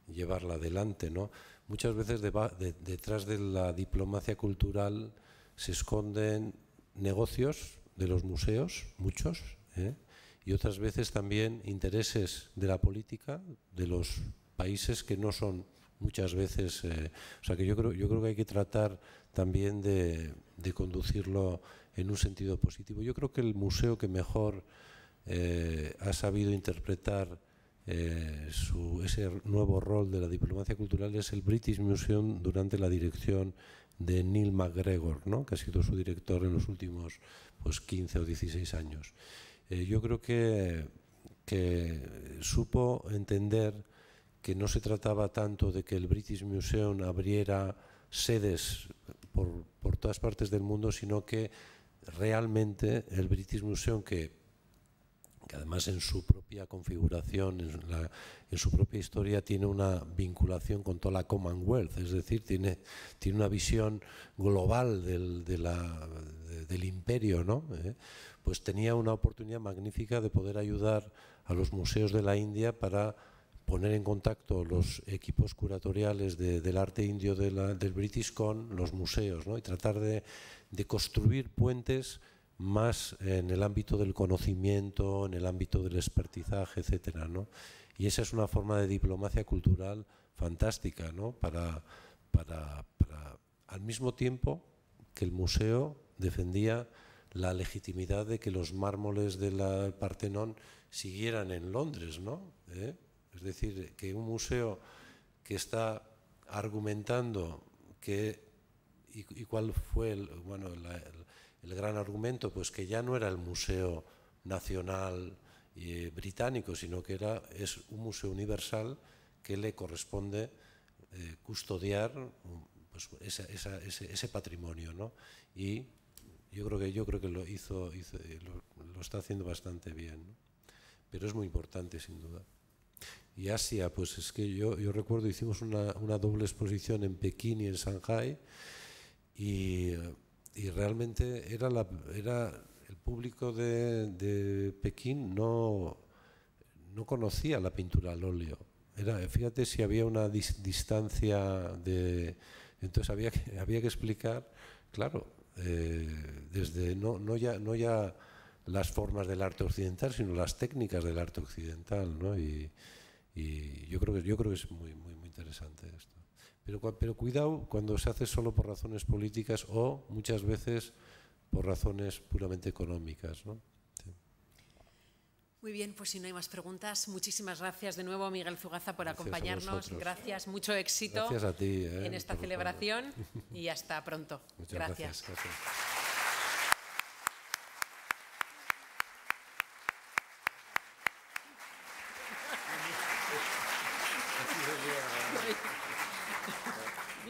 llevarla adelante, ¿no? Muchas veces detrás de la diplomacia cultural se esconden negocios de los museos, muchos, y otras veces también intereses de la política de los países que no son muchas veces, o sea que yo creo que hay que tratar también de conducirlo en un sentido positivo. Yo creo que el museo que mejor ha sabido interpretar ese nuevo rol de la diplomacia cultural es el British Museum durante la dirección de Neil MacGregor, ¿no? Que ha sido su director en los últimos 15 o 16 años. Yo creo que supo entender que no se trataba tanto de que el British Museum abriera sedes por todas partes del mundo, sino que realmente el British Museum, que además en su propia configuración, en su propia historia, tiene una vinculación con toda la Commonwealth, es decir, tiene una visión global del imperio, ¿no? Pues tenía una oportunidad magnífica de poder ayudar a los museos de la India para poner en contacto los equipos curatoriales del arte indio del British con los museos, ¿no? Y tratar de construir puentes más en el ámbito del conocimiento, en el ámbito del expertizaje, etcétera, ¿no? Y esa es una forma de diplomacia cultural fantástica, ¿no? Para al mismo tiempo que el museo defendía la legitimidad de que los mármoles del Partenón siguieran en Londres, ¿no? Es decir, que un museo que está argumentando y cuál fue el gran argumento, pues que ya no era el Museo Nacional británico, sino que es un museo universal que le corresponde custodiar pues, ese patrimonio, ¿no? Y yo creo que lo está haciendo bastante bien, ¿no? Pero es muy importante, sin duda. Y Asia, pues es que yo recuerdo, hicimos una doble exposición en Pekín y en Shanghái, y realmente era el público de Pekín no conocía la pintura al óleo. Fíjate si había una distancia entonces había que explicar, claro, desde no ya las formas del arte occidental, sino las técnicas del arte occidental, ¿no? Y yo creo que es muy interesante esto. Pero cuidado cuando se hace solo por razones políticas o muchas veces por razones puramente económicas, ¿no? Sí. Muy bien, pues si no hay más preguntas, muchísimas gracias de nuevo, Miguel Zugaza, por acompañarnos. Gracias, mucho éxito gracias a ti, en esta celebración y hasta pronto. Muchas gracias.